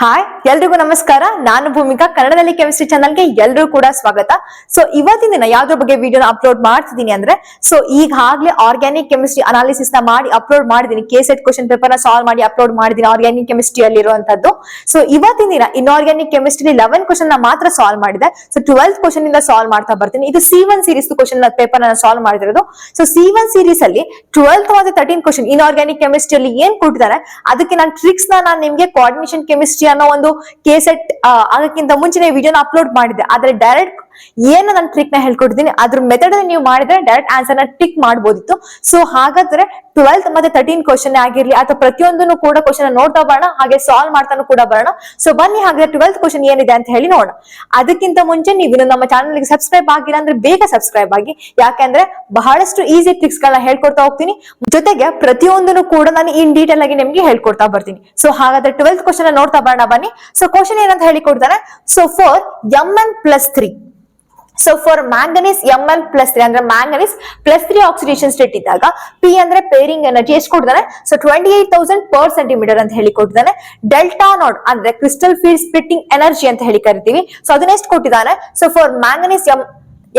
Hi ಎಲ್ರಿಗೂ ನಮಸ್ಕಾರ. ನಾನು ಭೂಮಿಕಾ. ಕನ್ನಡದಲ್ಲಿ ಕೆಮಿಸ್ಟ್ರಿ ಚಾನಲ್ಗೆ ಎಲ್ರಿಗೂ ಕೂಡ ಸ್ವಾಗತ. ಸೊ ಇವತ್ತಿನ ದಿನ ಯಾವ್ದ್ರ ಬಗ್ಗೆ ವಿಡಿಯೋನ ಅಪ್ಲೋಡ್ ಮಾಡ್ತಿದ್ದೀನಿ ಅಂದ್ರೆ, ಸೊ ಈಗಾಗ್ಲೇ ಆರ್ಗ್ಯಾನಿಕ್ ಕೆಮಿಸ್ಟ್ರಿ ಅನಾಲಿಸಿಸ್ ನ ಮಾಡಿ ಅಪ್ಲೋಡ್ ಮಾಡಿದೀನಿ. ಕೆಸೆಟ್ ಕ್ವಶನ್ ಪೇಪರ್ ನ ಸಾಲ್ವ್ ಮಾಡಿ ಅಪ್ಲೋಡ್ ಮಾಡಿದೀನಿ ಆರ್ಗ್ಯಾನಿಕ್ ಕೆಮಿಸ್ಟ್ರಿ ಅಲ್ಲಿ ಇರುವಂತದ್ದು. ಸೊ ಇವತ್ತಿನ ದಿನ ಇನ್ಆರ್ಗ್ಯಾನಿಕ್ ಕೆಮಿಸ್ಟ್ರಿ 11 ಕ್ವಶನ್ ನ ಮಾತ್ರ ಸಾಲ್ವ್ ಮಾಡಿದೆ. ಸೊ 12th ಕ್ವಶನ್ ಇಂದ ಸಾಲ್ವ್ ಮಾಡ್ತಾ ಬರ್ತೀನಿ. ಇದು C1 ಸೀರೀಸ್ ಕ್ವಶನ್ ಪೇಪರ್ ನ ಸಾಲ್ವ್ ಮಾಡಿರೋದು. ಸೊ C1 ಸೀರೀಸ್ ಅಲ್ಲಿ 12th ಮತ್ತೆ 13th ಕ್ವಶನ್ ಇನ್ಆರ್ಗ್ಯಾನಿಕ್ ಕೆಮಿಸ್ಟ್ರಿ ಅಲ್ಲಿ ಏನ್ ಕೊಟ್ಟಿದ್ದಾರೆ ಅದಕ್ಕೆ ನಾನು ಟ್ರಿಕ್ಸ್ ನಾನು ನಿಮ್ಗೆ ಕೋಆರ್ಡಿನೇಷನ್ ಕೆಮಿಸ್ಟ್ರಿ ಅನ್ನೋ ಒಂದು ಕೇಸೆಟ್ ಆಗಕ್ಕಿಂತ ಮುಂಚೆನೆ ವಿಡಿಯೋನ ಅಪ್ಲೋಡ್ ಮಾಡಿದೆ. ಆದ್ರೆ ಡೈರೆಕ್ಟ್ ಏನು ನಾನು ಟ್ರಿಕ್ ನ ಹೇಳ್ಕೊಟ್ಟಿದ್ದೀನಿ ಅದ್ರ ಮೆಥಡ್ ನೀವು ಮಾಡಿದ್ರೆ ಡೈರೆಕ್ಟ್ ಆನ್ಸರ್ ನ ಟಿಕ್ ಮಾಡಬಹುದಿತ್ತು. ಸೊ ಹಾಗಾದ್ರೆ 12th ಮತ್ತೆ 13th ಕ್ವಶನ್ ಆಗಿರ್ಲಿ ಅಥವಾ ಪ್ರತಿಯೊಂದನ್ನು ಕೂಡ ಕ್ವಶನ್ ನೋಡ್ತಾ ಬರೋಣ, ಹಾಗೆ ಸಾಲ್ವ್ ಮಾಡ್ತಾನು ಕೂಡ ಬರೋಣ. ಸೊ ಬನ್ನಿ ಹಾಗಾದ್ರೆ 12th ಕ್ವಶನ್ ಏನಿದೆ ಅಂತ ಹೇಳಿ ನೋಡೋಣ. ಅದಕ್ಕಿಂತ ಮುಂಚೆ ನೀವು ನಮ್ಮ ಚಾನಲ್ ಗೆ ಸಬ್ಸ್ಕ್ರೈಬ್ ಆಗಿಲ್ಲ ಅಂದ್ರೆ ಬೇಗ ಸಬ್ಸ್ಕ್ರೈಬ್ ಆಗಿ, ಯಾಕಂದ್ರೆ ಬಹಳಷ್ಟು ಈಸಿ ಟ್ರಿಕ್ಸ್ ಗಳನ್ನ ಹೇಳ್ಕೊಡ್ತಾ ಹೋಗ್ತೀನಿ. ಜೊತೆಗೆ ಪ್ರತಿಯೊಂದನ್ನು ಕೂಡ ನಾನು ಇನ್ ಡೀಟೇಲ್ ಆಗಿ ನಿಮ್ಗೆ ಹೇಳ್ಕೊಡ್ತಾ ಬರ್ತೀನಿ. ಸೊ ಹಾಗಾದ್ರೆ 12th ಕ್ವಶನ್ ನೋಡ್ತಾ ಬರೋಣ ಬನ್ನಿ. ಸೊ ಕ್ವಶನ್ ಏನಂತ ಹೇಳಿ ಕೊಡ್ತಾರೆ. So for Mn+3, so for manganese Mn+3 ಅಂದ್ರೆ ಮ್ಯಾಂಗನೀಸ್ +3 ಆಕ್ಸಿಡೇಷನ್ ಸ್ಟೇಟ್ ಇದ್ದಾಗ P ಅಂದ್ರೆ ಪೇರಿಂಗ್ ಎನರ್ಜಿ ಎಷ್ಟು ಕೊಡ್ತಾನೆ. ಸೊ 28,000 per centimeter ಅಂತ ಹೇಳಿ ಕೊಟ್ಟಿದ್ದಾನೆ. ಡೆಲ್ಟಾ ನಾಟ್ ಅಂದ್ರೆ ಕ್ರಿಸ್ಟಲ್ ಫೀಲ್ಡ್ ಸ್ಪ್ಲಿಟ್ಟಿಂಗ್ ಎನರ್ಜಿ ಅಂತ ಹೇಳಿ ಕರಿತೀವಿ. ಸೊ ಅದನ್ನ ಎಷ್ಟು ಕೊಟ್ಟಿದ್ದಾನೆ. ಸೊ ಫಾರ್ ಮ್ಯಾಂಗನೀಸ್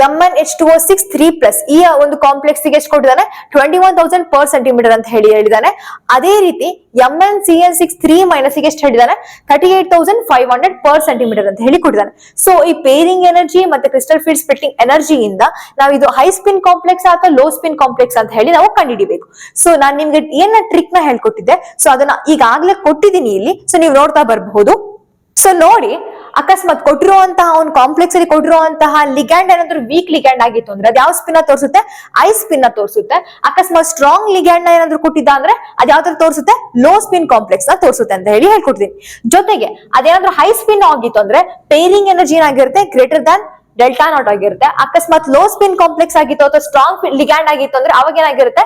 MnH2O6 3+ ಈ ಒಂದು ಕಾಂಪ್ಲೆಕ್ಸ್ ಗೆ ಎಷ್ಟು ಕೊಟ್ಟಿದ್ದಾನೆ. 21,000 per centimeter ಅಂತ ಹೇಳಿದಾನೆ. ಅದೇ ರೀತಿ MnCN6 3- ಗೆ ಎಷ್ಟು ಹೇಳಿದಾನೆ. 38,500 per centimeter ಅಂತ ಹೇಳಿ ಕೊಟ್ಟಿದ್ದಾನೆ. ಸೊ ಈ ಪೇರಿಂಗ್ ಎನರ್ಜಿ ಮತ್ತೆ ಕ್ರಿಸ್ಟಲ್ ಫೀಲ್ಡ್ ಸ್ಪ್ಲಿಟ್ಟಿಂಗ್ ಎನರ್ಜಿಯಿಂದ ನಾವು ಇದು ಹೈ ಸ್ಪಿನ್ ಕಾಂಪ್ಲೆಕ್ಸ್ ಅಥವಾ ಲೋ ಸ್ಪಿನ್ ಕಾಂಪ್ಲೆಕ್ಸ್ ಅಂತ ಹೇಳಿ ನಾವು ಕಂಡುಹಿಡಿಬೇಕು. ಸೊ ನಾನು ನಿಮ್ಗೆ ಏನ ಟ್ರಿಕ್ ನ ಹೇಳ್ಕೊಟ್ಟಿದ್ದೆ, ಸೊ ಅದನ್ನ ಈಗಾಗ್ಲೇ ಕೊಟ್ಟಿದ್ದೀನಿ ಇಲ್ಲಿ. ಸೊ ನೀವು ನೋಡ್ತಾ ಬರಬಹುದು. ಸೊ ನೋಡಿ, ಅಕಸ್ಮಾತ್ ಕೊಟ್ಟಿರುವಂತಹ ಒಂದು ಕಾಂಪ್ಲೆಕ್ಸ್ ಅಲ್ಲಿ ಕೊಟ್ಟಿರುವಂತಹ ಲಿಗ್ಯಾಂಡ್ ಏನಾದ್ರು ವೀಕ್ ಲಿಗ್ಯಾಂಡ್ ಆಗಿತ್ತು ಅಂದ್ರೆ ಅದು ಯಾವ ಸ್ಪಿನ್ ತೋರಿಸುತ್ತೆ. ಐ ಸ್ಪಿನ್ ತೋರಿಸುತ್ತೆ. ಅಕಸ್ಮಾತ್ ಸ್ಟ್ರಾಂಗ್ ಲಿಗ್ಯಾಂಡ್ ಏನಾದ್ರು ಕೊಟ್ಟಿದ್ದ ಅಂದ್ರೆ ಅದು ಯಾವ್ದು ತೋರಿಸುತ್ತೆ. ಲೋ ಸ್ಪಿನ್ ಕಾಂಪ್ಲೆಕ್ಸ್ ನ ತೋರಿಸುತ್ತೆ ಅಂತ ಹೇಳಿ ಹೇಳ್ಕೊಡ್ತೀನಿ. ಜೊತೆಗೆ ಅದೇನಾದ್ರೂ ಹೈ ಸ್ಪಿನ್ ಆಗಿತ್ತು ಅಂದ್ರೆ ಪೇರಿಂಗ್ ಎನರ್ಜಿ ಏನಾಗಿರುತ್ತೆ ಗ್ರೇಟರ್ ದನ್ ಡೆಲ್ಟಾ ನಾಟ್ ಆಗಿರುತ್ತೆ. ಅಕಸ್ಮಾತ್ ಲೋ ಸ್ಪಿನ್ ಕಾಂಪ್ಲೆಕ್ಸ್ ಆಗಿತ್ತು ಅಥವಾ ಸ್ಟ್ರಾಂಗ್ ಲಿಗ್ಯಾಂಡ್ ಆಗಿತ್ತು ಅಂದ್ರೆ ಅವಾಗ ಏನಾಗಿರುತ್ತೆ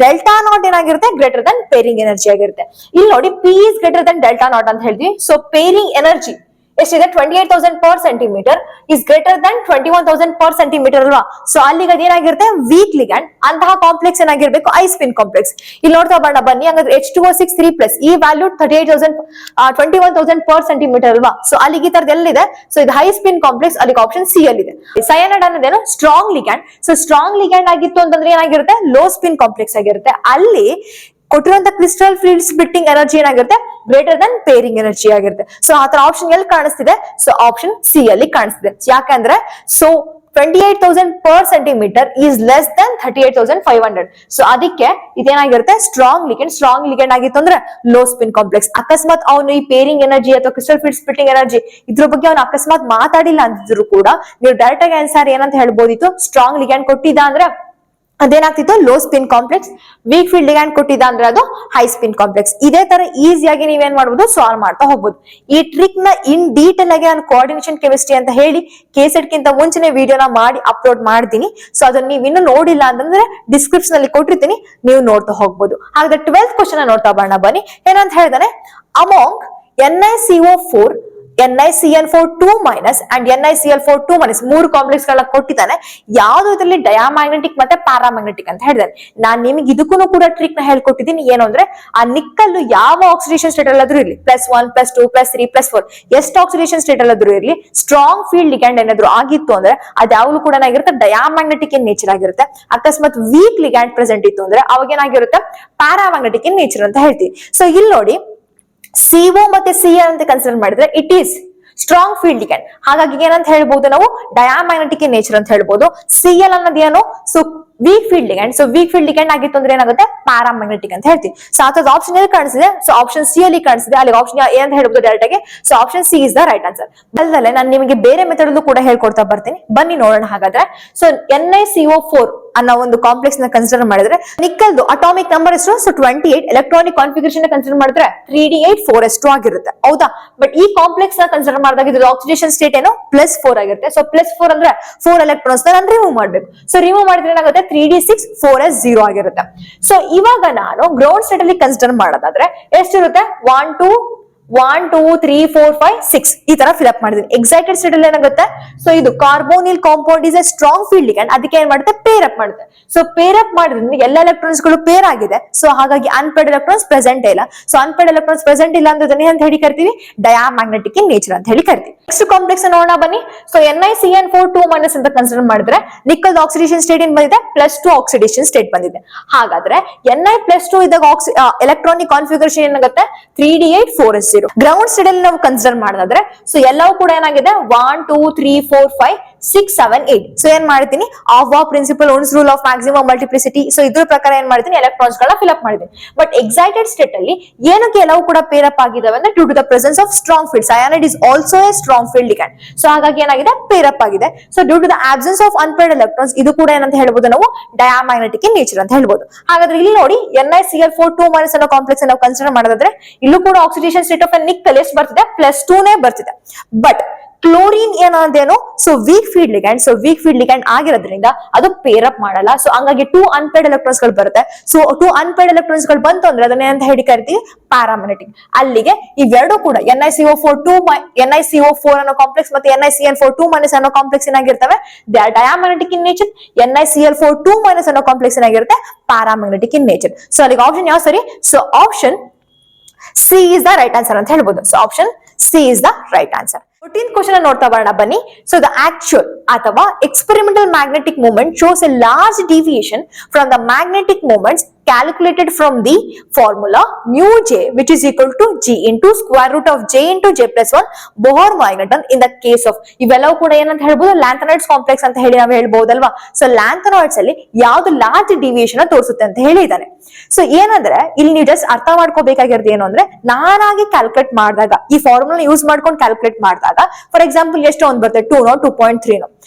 ಡೆಲ್ಟಾ ನಾಟ್ ಏನಾಗಿರುತ್ತೆ ಗ್ರೇಟರ್ ದನ್ ಪೇರಿಂಗ್ ಎನರ್ಜಿ ಆಗಿರುತ್ತೆ. ಇಲ್ಲಿ ನೋಡಿ P is greater than delta not ಅಂತ ಹೇಳ್ತೀವಿ. ಸೊ ಪೇರಿಂಗ್ ಎನರ್ಜಿ ಎಷ್ಟಿದೆ 28,000 per centimeter is greater than 21,000 per centimeter ಅಲ್ವಾ. ಸೊ ಅಲ್ಲಿಗೆ ಅದೇನಾಗಿರುತ್ತೆ ವೀಕ್ ಲಿಗ್ಯಾಂಡ್. ಅಂತಹ ಕಾಂಪ್ಲೆಕ್ಸ್ ಏನಾಗಿರ್ಬೇಕು ಐ ಸ್ಪಿನ್ ಕಾಂಪ್ಲೆಕ್ಸ್. ಇಲ್ಲಿ ನೋಡ್ತಾ ಬರೋಣ ಬನ್ನಿ. ಹಂಗಾದ್ರೆ H2O6 3+ ಈ ವ್ಯಾಲ್ಯೂ 21,000 per centimeter ಅಲ್ವಾ. ಸೊ ಅಲ್ಲಿಗೆ ಈ ತರದ್ದು ಎಲ್ಲಿದೆ. ಸೊ ಇದು ಹೈ ಸ್ಪಿನ್ ಕಾಂಪ್ಲೆಕ್ಸ್, ಅಲ್ಲಿಗೆ ಆಪ್ಷನ್ ಸಿ ಅಲ್ಲಿದೆ. ಸಯನೈಡ್ ಅನ್ನೋದೇನು strong ligand. So strong ligand ಆಗಿತ್ತು ಅಂತಂದ್ರೆ ಏನಾಗಿರುತ್ತೆ ಲೋ ಸ್ಪಿನ್ ಕಾಂಪ್ಲೆಕ್ಸ್ ಆಗಿರುತ್ತೆ. ಅಲ್ಲಿ ಕೊಟ್ಟಿರುವಂತ ಕ್ರಿಸ್ಟಲ್ ಫೀಲ್ಡ್ ಸ್ಪ್ಲಿಟ್ಟಿಂಗ್ ಎನರ್ಜಿ ಏನಾಗಿರುತ್ತೆ ಗ್ರೇಟರ್ ದನ್ ಪೇರಿಂಗ್ ಎನರ್ಜಿ ಆಗಿರುತ್ತೆ. ಸೊ ಆತರ ಆಪ್ಷನ್ ಎಲ್ಲಿ ಕಾಣಿಸ್ತಿದೆ. ಸೊ ಆಪ್ಷನ್ ಸಿ ಅಲ್ಲಿ ಕಾಣಿಸ್ತಿದೆ. ಯಾಕಂದ್ರೆ so 28,000 per centimeter is less than 38,500. So ಅದಕ್ಕೆ ಇದೇನಾಗಿರುತ್ತೆ ಸ್ಟ್ರಾಂಗ್ ಲಿಗ್ಯಾಂಡ್. ಸ್ಟ್ರಾಂಗ್ ಲಿಗ್ಯಾಂಡ್ ಆಗಿತ್ತು ಅಂದ್ರೆ ಲೋ ಸ್ಪಿನ್ ಕಾಂಪ್ಲೆಕ್ಸ್. ಅಕಸ್ಮಾತ್ ಅವನು ಈ ಪೇರಿಂಗ್ ಎನರ್ಜಿ ಅಥವಾ ಕ್ರಿಸ್ಟಲ್ ಫೀಲ್ಡ್ ಸ್ಪ್ಲಿಟ್ಟಿಂಗ್ ಎನರ್ಜಿ ಇದ್ರ ಬಗ್ಗೆ ಅವನು ಅಕಸ್ಮಾತ್ ಮಾತಾಡಿಲ್ಲ ಅಂತಿದ್ರು ಕೂಡ ನೀವು ಡೈರೆಕ್ಟ್ ಆಗಿ ಆನ್ಸರ್ ಏನಂತ ಹೇಳ್ಬೋದಿತ್ತು. ಸ್ಟ್ರಾಂಗ್ ಲಿಗ್ಯಾಂಡ್ ಕೊಟ್ಟಿದ್ದ ಅಂದ್ರೆ ಅದೇನಾಗ್ತಿತ್ತು low spin complex. Weak field ligand ಕೊಟ್ಟಿದ್ದ ಅಂದ್ರೆ ಅದು ಹೈ ಸ್ಪಿನ್ ಕಾಂಪ್ಲೆಕ್ಸ್. ಇದೇ ತರ ಈಸಿಯಾಗಿ ನೀವೇನ್ ಮಾಡ್ಬೋದು ಸಾಲ್ವ್ ಮಾಡ್ತಾ ಹೋಗ್ಬೋದು. ಈ ಟ್ರಿಕ್ ನ ಇನ್ ಡೀಟೇಲ್ ಆಗಿ ನಾನು ಕೋಆರ್ಡಿನೇಷನ್ ಕೆಮಿಸ್ಟ್ರಿ ಅಂತ ಹೇಳಿ ಕೆಸೆಟ್ ಗಿಂತ ಮುಂಚೆನೆ ವಿಡಿಯೋನ ಮಾಡಿ ಅಪ್ಲೋಡ್ ಮಾಡ್ತೀನಿ. ಸೊ ಅದನ್ನ ನೀವು ಇನ್ನೂ ನೋಡಿಲ್ಲ ಅಂತಂದ್ರೆ ಡಿಸ್ಕ್ರಿಪ್ಷನ್ ಅಲ್ಲಿ ಕೊಟ್ಟಿರ್ತೀನಿ, ನೀವು ನೋಡ್ತಾ ಹೋಗ್ಬೋದು. ಹಾಗಾದ್ರೆ 12th ಕ್ವಶನ್ ನೋಡ್ತಾ ಬರೋಣ ಬನ್ನಿ. ಏನಂತ ಹೇಳಿದಾನೆ. Among NiCO4 NiCN4 2- and NiCl4 2- ಮೂರು ಕಾಂಪ್ಲೆಕ್ಸ್ ಗಳನ್ನ ಕೊಟ್ಟಿದ್ದಾನೆ. ಯಾವ್ದು ಇದರಲ್ಲಿ ಡಯಾಮ್ಯಾಗ್ನೆಟಿಕ್ ಮತ್ತೆ ಪ್ಯಾರಾಮ್ಯಾಗ್ನೆಟಿಕ್ ಅಂತ ಹೇಳಿದಾನೆ. ನಾನ್ ನಿಮಗೆ ಇದಕ್ಕೂ ಕೂಡ ಟ್ರಿಕ್ ನ ಹೇಳ್ಕೊಟ್ಟಿದ್ದೀನಿ. ಏನು ಅಂದ್ರೆ ಆ ನಿಕ್ಕಲ್ ಯಾವ ಆಕ್ಸಿಡೇಷನ್ ಸ್ಟೇಟ್ ಅಲ್ಲಾದ್ರೂ ಇರ್ಲಿ +1 +2 +3 +4 ಎಷ್ಟು ಆಕ್ಸಿಡೇಷನ್ ಸ್ಟೇಟ್ ಅಲ್ಲಾದ್ರೂ ಇರ್ಲಿ ಸ್ಟ್ರಾಂಗ್ ಫೀಲ್ಡ್ ಲಿಗ್ಯಾಂಡ್ ಏನಾದ್ರು ಆಗಿತ್ತು ಅಂದ್ರೆ ಅದ್ಯಾವ್ದು ಕೂಡ ಏನಾಗಿರುತ್ತೆ ಡಯಾಮ್ಯಾಗ್ನೆಟಿಕ್ ಇನ್ ನೇಚರ್ ಆಗಿರುತ್ತೆ. ಅಕಸ್ಮಾತ್ ವೀಕ್ ಲಿಗ್ಯಾಂಡ್ ಪ್ರೆಸೆಂಟ್ ಇತ್ತು ಅಂದ್ರೆ ಅವಾಗ ಏನಾಗಿರುತ್ತೆ ಪ್ಯಾರಾಮ್ಯಾಗ್ನೆಟಿಕ್ ಇನ್ ನೇಚರ್ ಅಂತ ಹೇಳ್ತೀವಿ. ಸೊ ಇಲ್ಲಿ ನೋಡಿ CO ಮತ್ತೆ Cl ಅಂತ ಕನ್ಸಿಡರ್ ಮಾಡಿದ್ರೆ it is strong field ligand. ಹಾಗಾಗಿ ಏನಂತ ಹೇಳ್ಬಹುದು ನಾವು ಡಯಾಮ್ಯಾಗ್ನೆಟಿಕ್ ಇನ್ ನೇಚರ್ ಅಂತ ಹೇಳ್ಬಹುದು. Cl ಅನ್ನೋದೇನು so weak field ligand. So weak field ligand ಆಗಿತ್ತು ಅಂದ್ರೆ ಏನಾಗುತ್ತೆ ಪ್ಯಾರಾಮ್ಯಾಗ್ನೆಟಿಕ್ ಅಂತ ಹೇಳ್ತೀವಿ. ಸೊ ಅದ್ರ ಆಪ್ಷನ್ ಎಲ್ಲಿ ಕಾಣಿಸಿದೆ. ಸೊ ಆಪ್ಷನ್ ಸಿ ಅಲ್ಲಿ ಕಾಣಿಸಿದೆ. ಅಲ್ಲಿ ಆಪ್ಷನ್ ಏನಂತ ಹೇಳ್ಬಹುದು ಡೈರೆಕ್ಟ್ ಆಗಿ. So option C is the right answer. ಅಲ್ಲದೆ ನಾನು ನಿಮಗೆ ಬೇರೆ ಮೆಥಡ್ ಅಲ್ಲೂ ಕೂಡ ಹೇಳ್ಕೊಡ್ತಾ ಬರ್ತೀನಿ. ಬನ್ನಿ ನೋಡೋಣ. ಹಾಗಾದ್ರೆ ಸೊ NiCO4 ಅನ್ನೋ ಒಂದು ಕಾಂಪ್ಲೆಕ್ಸ್ ನ ಕನ್ಸಿಡರ್ ಮಾಡಿದ್ರೆ ನಿಕ್ಕಲ್ದು ಅಟಾಮಿಕ್ ನಂಬರ್ ಎಷ್ಟು. ಸೊ 28 ಎಲೆಕ್ಟ್ರಾನಿಕ್ ಕಾನ್ಫಿಗರೇಷನ್ ಕನ್ಸಿಡರ್ ಮಾಡಿದ್ರೆ 3d8 ಆಗಿರುತ್ತೆ. ಹೌದಾ. ಬಟ್ ಈ ಕಾಂಪ್ಲೆಕ್ಸ್ ನ ಕನ್ಸಿಡರ್ ಮಾಡಿದಾಗ ಇದ್ರ ಆಕ್ಸಿಡೇಷನ್ ಸ್ಟೇಟ್ ಏನು +4 ಆಗಿರುತ್ತೆ. ಸೊ +4 ಅಂದ್ರೆ 4 ಎಲೆಕ್ಟ್ರಾನ್ಸ್ ನಾನು ರಿಮೂವ್ ಮಾಡ್ಬೇಕು. ಸೊ ರಿಮೂವ್ ಮಾಡಿದ್ರೆ ಏನಾಗುತ್ತೆ 3d6 4s0 ಆಗಿರುತ್ತೆ. ಸೊ ಇವಾಗ ನಾನು ಗ್ರೌಂಡ್ ಸ್ಟೇಟ್ ಅಲ್ಲಿ ಕನ್ಸಿಡರ್ ಮಾಡೋದಾದ್ರೆ ಎಷ್ಟಿರುತ್ತೆ 1 2 1 2 3 4 5 6 ಈ ತರ ಫಿಲ್ ಅಪ್ ಮಾಡಿದೀನಿ. ಎಕ್ಸೈಟೆಡ್ ಸ್ಟೇಟ್ ಅಲ್ಲಿ ಏನಾಗುತ್ತೆ, ಸೊ ಇದು carbonyl compound is A strong field ligand, ಅದಕ್ಕೆ ಏನ್ ಮಾಡುತ್ತೆ ಪೇರ್ ಅಪ್ ಮಾಡುತ್ತೆ. ಸೊ ಪೇರ್ ಅಪ್ ಮಾಡಿದ್ರೆ ಎಲ್ಲ ಎಲೆಕ್ಟ್ರಾನ್ಸ್ ಗಳು ಪೇರ್ ಆಗಿದೆ, ಸೊ ಹಾಗಾಗಿ ಅನ್ಪೇರ್ಡ್ ಎಲೆಕ್ಟ್ರಾನ್ಸ್ ಪ್ರೆಸೆಂಟ್ ಇಲ್ಲ. ಸೊ ಅನ್ಪೇರ್ಡ್ ಎಲೆಕ್ಟ್ರಾನ್ಸ್ ಪ್ರೆಸೆಂಟ್ ಇಲ್ಲ ಅಂದ್ರೆ ಅಂತ ಹೇಳಿ ಕರಿತೀವಿ ಡಯಾಮ್ಯಾಗ್ನೆಟಿಕ್ ಇನ್ ನೇಚರ್ ಅಂತ ಹೇಳಿ ಕರಿತೀವಿ. ನೆಕ್ಸ್ಟ್ ಕಾಂಪ್ಲೆಕ್ಸ್ ನೋಡೋಣ ಬನ್ನಿ. ಸೊ NiCN4 2- ಅಂತ ಕನ್ಸಿಡರ್ ಮಾಡಿದ್ರೆ ನಿಕ್ಕಲ್ ಆಕ್ಸಿಡೇಷನ್ ಸ್ಟೇಟ್ ಏನ್ ಬಂದಿದೆ, +2 ಆಕ್ಸಿಡೇಷನ್ ಸ್ಟೇಟ್ ಬಂದಿದೆ. ಹಾಗಾದ್ರೆ Ni+2 ಇದ್ದಾಗ ಎಲೆಕ್ಟ್ರಾನಿಕ್ ಕಾನ್ಫಿಗರೇಷನ್ ಏನಾಗುತ್ತೆ 3d8 4s0. ಗ್ರೌಂಡ್ ಸ್ಟೇಟ್ ಅಲ್ಲಿ ನಾವು ಕನ್ಸಿಡರ್ ಮಾಡಿದ್ರೆ ಸೊ ಎಲ್ಲವೂ ಕೂಡ ಏನಾಗಿದೆ 1 2 3 4 5 6 7 8. ಸೊ ಏನ್ ಮಾಡ್ತೀನಿ, off principle, Hund's rule of maximum multiplicity, so ಇದ್ರ ಪ್ರಕಾರ ಏನ್ ಮಾಡ್ತೀನಿ ಎಲೆಕ್ಟ್ರಾನ್ಸ್ ಗಳನ್ನ ಫಿಲ್ ಅಪ್ ಮಾಡಿದ್ದೀನಿ. ಬಟ್ ಎಕ್ಸೈಟೆಡ್ ಸ್ಟೇಟ್ ಅಲ್ಲಿ ಏನಕ್ಕೆ ಎಲ್ಲವೂ ಕೂಡ ಪೇರ್ ಅಪ್ ಆಗಿದಾವೆ ಅಂದ್ರೆ due to the presence of strong field. Cyanide is also a strong field ligand. So ಹಾಗಾಗಿ ಏನಾಗಿದೆ ಪೇರ್ ಅಪ್ ಆಗಿದೆ. So due to the absence of unpaired electrons, ಇದು ಕೂಡ ಏನಂತ ಹೇಳ್ಬೋದು ನಾವು ಡಯಾಮ್ಯಾಗ್ನೆಟಿಕ್ ಇನ್ ನೇಚರ್ ಅಂತ ಹೇಳ್ಬೋದು. ಹಾಗಾದ್ರೆ ಇಲ್ಲಿ ನೋಡಿ NiCl4 2- ಅನ್ನೋ ಕಾಂಪ್ಲೆಕ್ಸ್ ನಾವು ಕನ್ಸಿಡರ್ ಮಾಡೋದಾದ್ರೆ ಇಲ್ಲೂ ಕೂಡ ಆಕ್ಸಿಡೇಷನ್ ಸ್ಟೇಟ್ ಆಫ್ ನಿಕ್ಕಲ್ ಎಷ್ಟು ಬರ್ತಿದೆ +2 ಬರ್ತಿದೆ. ಬಟ್ ಕ್ಲೋರಿನ್ ಏನಾದೇನು, so weak field ligand. So weak field ligand ಆಗಿರೋದ್ರಿಂದ ಅದು ಪೇರ್ ಅಪ್ ಮಾಡಲ್ಲ. ಸೊ ಹಂಗಾಗಿ 2 ಅನ್ಪೇರ್ಡ್ ಎಲೆಕ್ಟ್ರಾನ್ಸ್ ಗಳು ಬರುತ್ತೆ. ಸೊ 2 ಅನ್ಪೇರ್ಡ್ ಎಲೆಕ್ಟ್ರಾನ್ಸ್ ಗಳು ಬಂತು ಅಂದ್ರೆ ಅದನ್ನ ಏನಂತ ಹೇಳಿ ಕರಿತೀವಿ ಪ್ಯಾರಾಮ್ಯಾಗ್ನೆಟಿಕ್. ಅಲ್ಲಿಗೆ ಇವೆರಡು ಕೂಡ NiCO4 ಅನ್ನೋ ಕಾಂಪ್ಲೆಕ್ಸ್ ಮತ್ತೆ NiCN4 2- ಅನ್ನೋ ಕಾಂಪ್ಲೆಕ್ಸ್ ಏನಾಗಿರ್ತವೆ they are diamagnetic in nature. NiCl4 2- ಅನ್ನೋ ಕಾಂಪ್ಲೆಕ್ಸ್ ಏನಾಗಿರುತ್ತೆ ಪ್ಯಾರಾಮ್ಯಾಗ್ನೆಟಿಕ್ ಇನ್ ನೇಚರ್. ಸೊ ಅಲ್ಲಿಗೆ ಆಪ್ಷನ್ ಯಾವ ಸರಿ, so option C is the right answer ಅಂತ ಹೇಳ್ಬೋದು. So option C is the right answer. 14th question ನೋಡ್ತಾ ಬರೋಣ ಬನ್ನಿ. ಸೊ ದ ಆಕ್ಚುಯಲ್ ಅಥವಾ experimental magnetic moment shows a large deviation from the magnetic moments calculated from the formula mu j which is equal to g into square root of j into j plus 1 Bohr magneton in the case of ಇವೆಲ್ಲವೂ ಕೂಡ ಏನಂತ ಹೇಳ್ಬೋದು ಲ್ಯಾಂಥನಾಯ್ಡ್ಸ್ complex ಅಂತ ಹೇಳಿ ನಾವು ಹೇಳ್ಬಹುದಲ್ವಾ. So ಲ್ಯಾಂಥನಾಯ್ಡ್ಸ್ ಅಲ್ಲಿ ಯಾವ್ದು large deviation ತೋರಿಸುತ್ತೆ ಅಂತ ಹೇಳಿದಾನೆ. ಸೊ ಏನಂದ್ರೆ ಇಲ್ಲಿ ನೀವು ಜಸ್ಟ್ ಅರ್ಥ ಮಾಡ್ಕೋಬೇಕಾಗಿರೋದು ಏನು ಅಂದ್ರೆ ನಾನಾಗಿ ಕ್ಯಾಲ್ಕುಲೇಟ್ ಮಾಡಿದಾಗ ಈ ಫಾರ್ಮುಲಾ ಯೂಸ್ ಮಾಡ್ಕೊಂಡು ಕ್ಯಾಲ್ಕುಲೇಟ್ ಮಾಡಿದಾಗ ಫಾರ್ ಎಕ್ಸಾಂಪಲ್ ಎಷ್ಟು ಒಂದು ಬರುತ್ತೆ 2 2.3.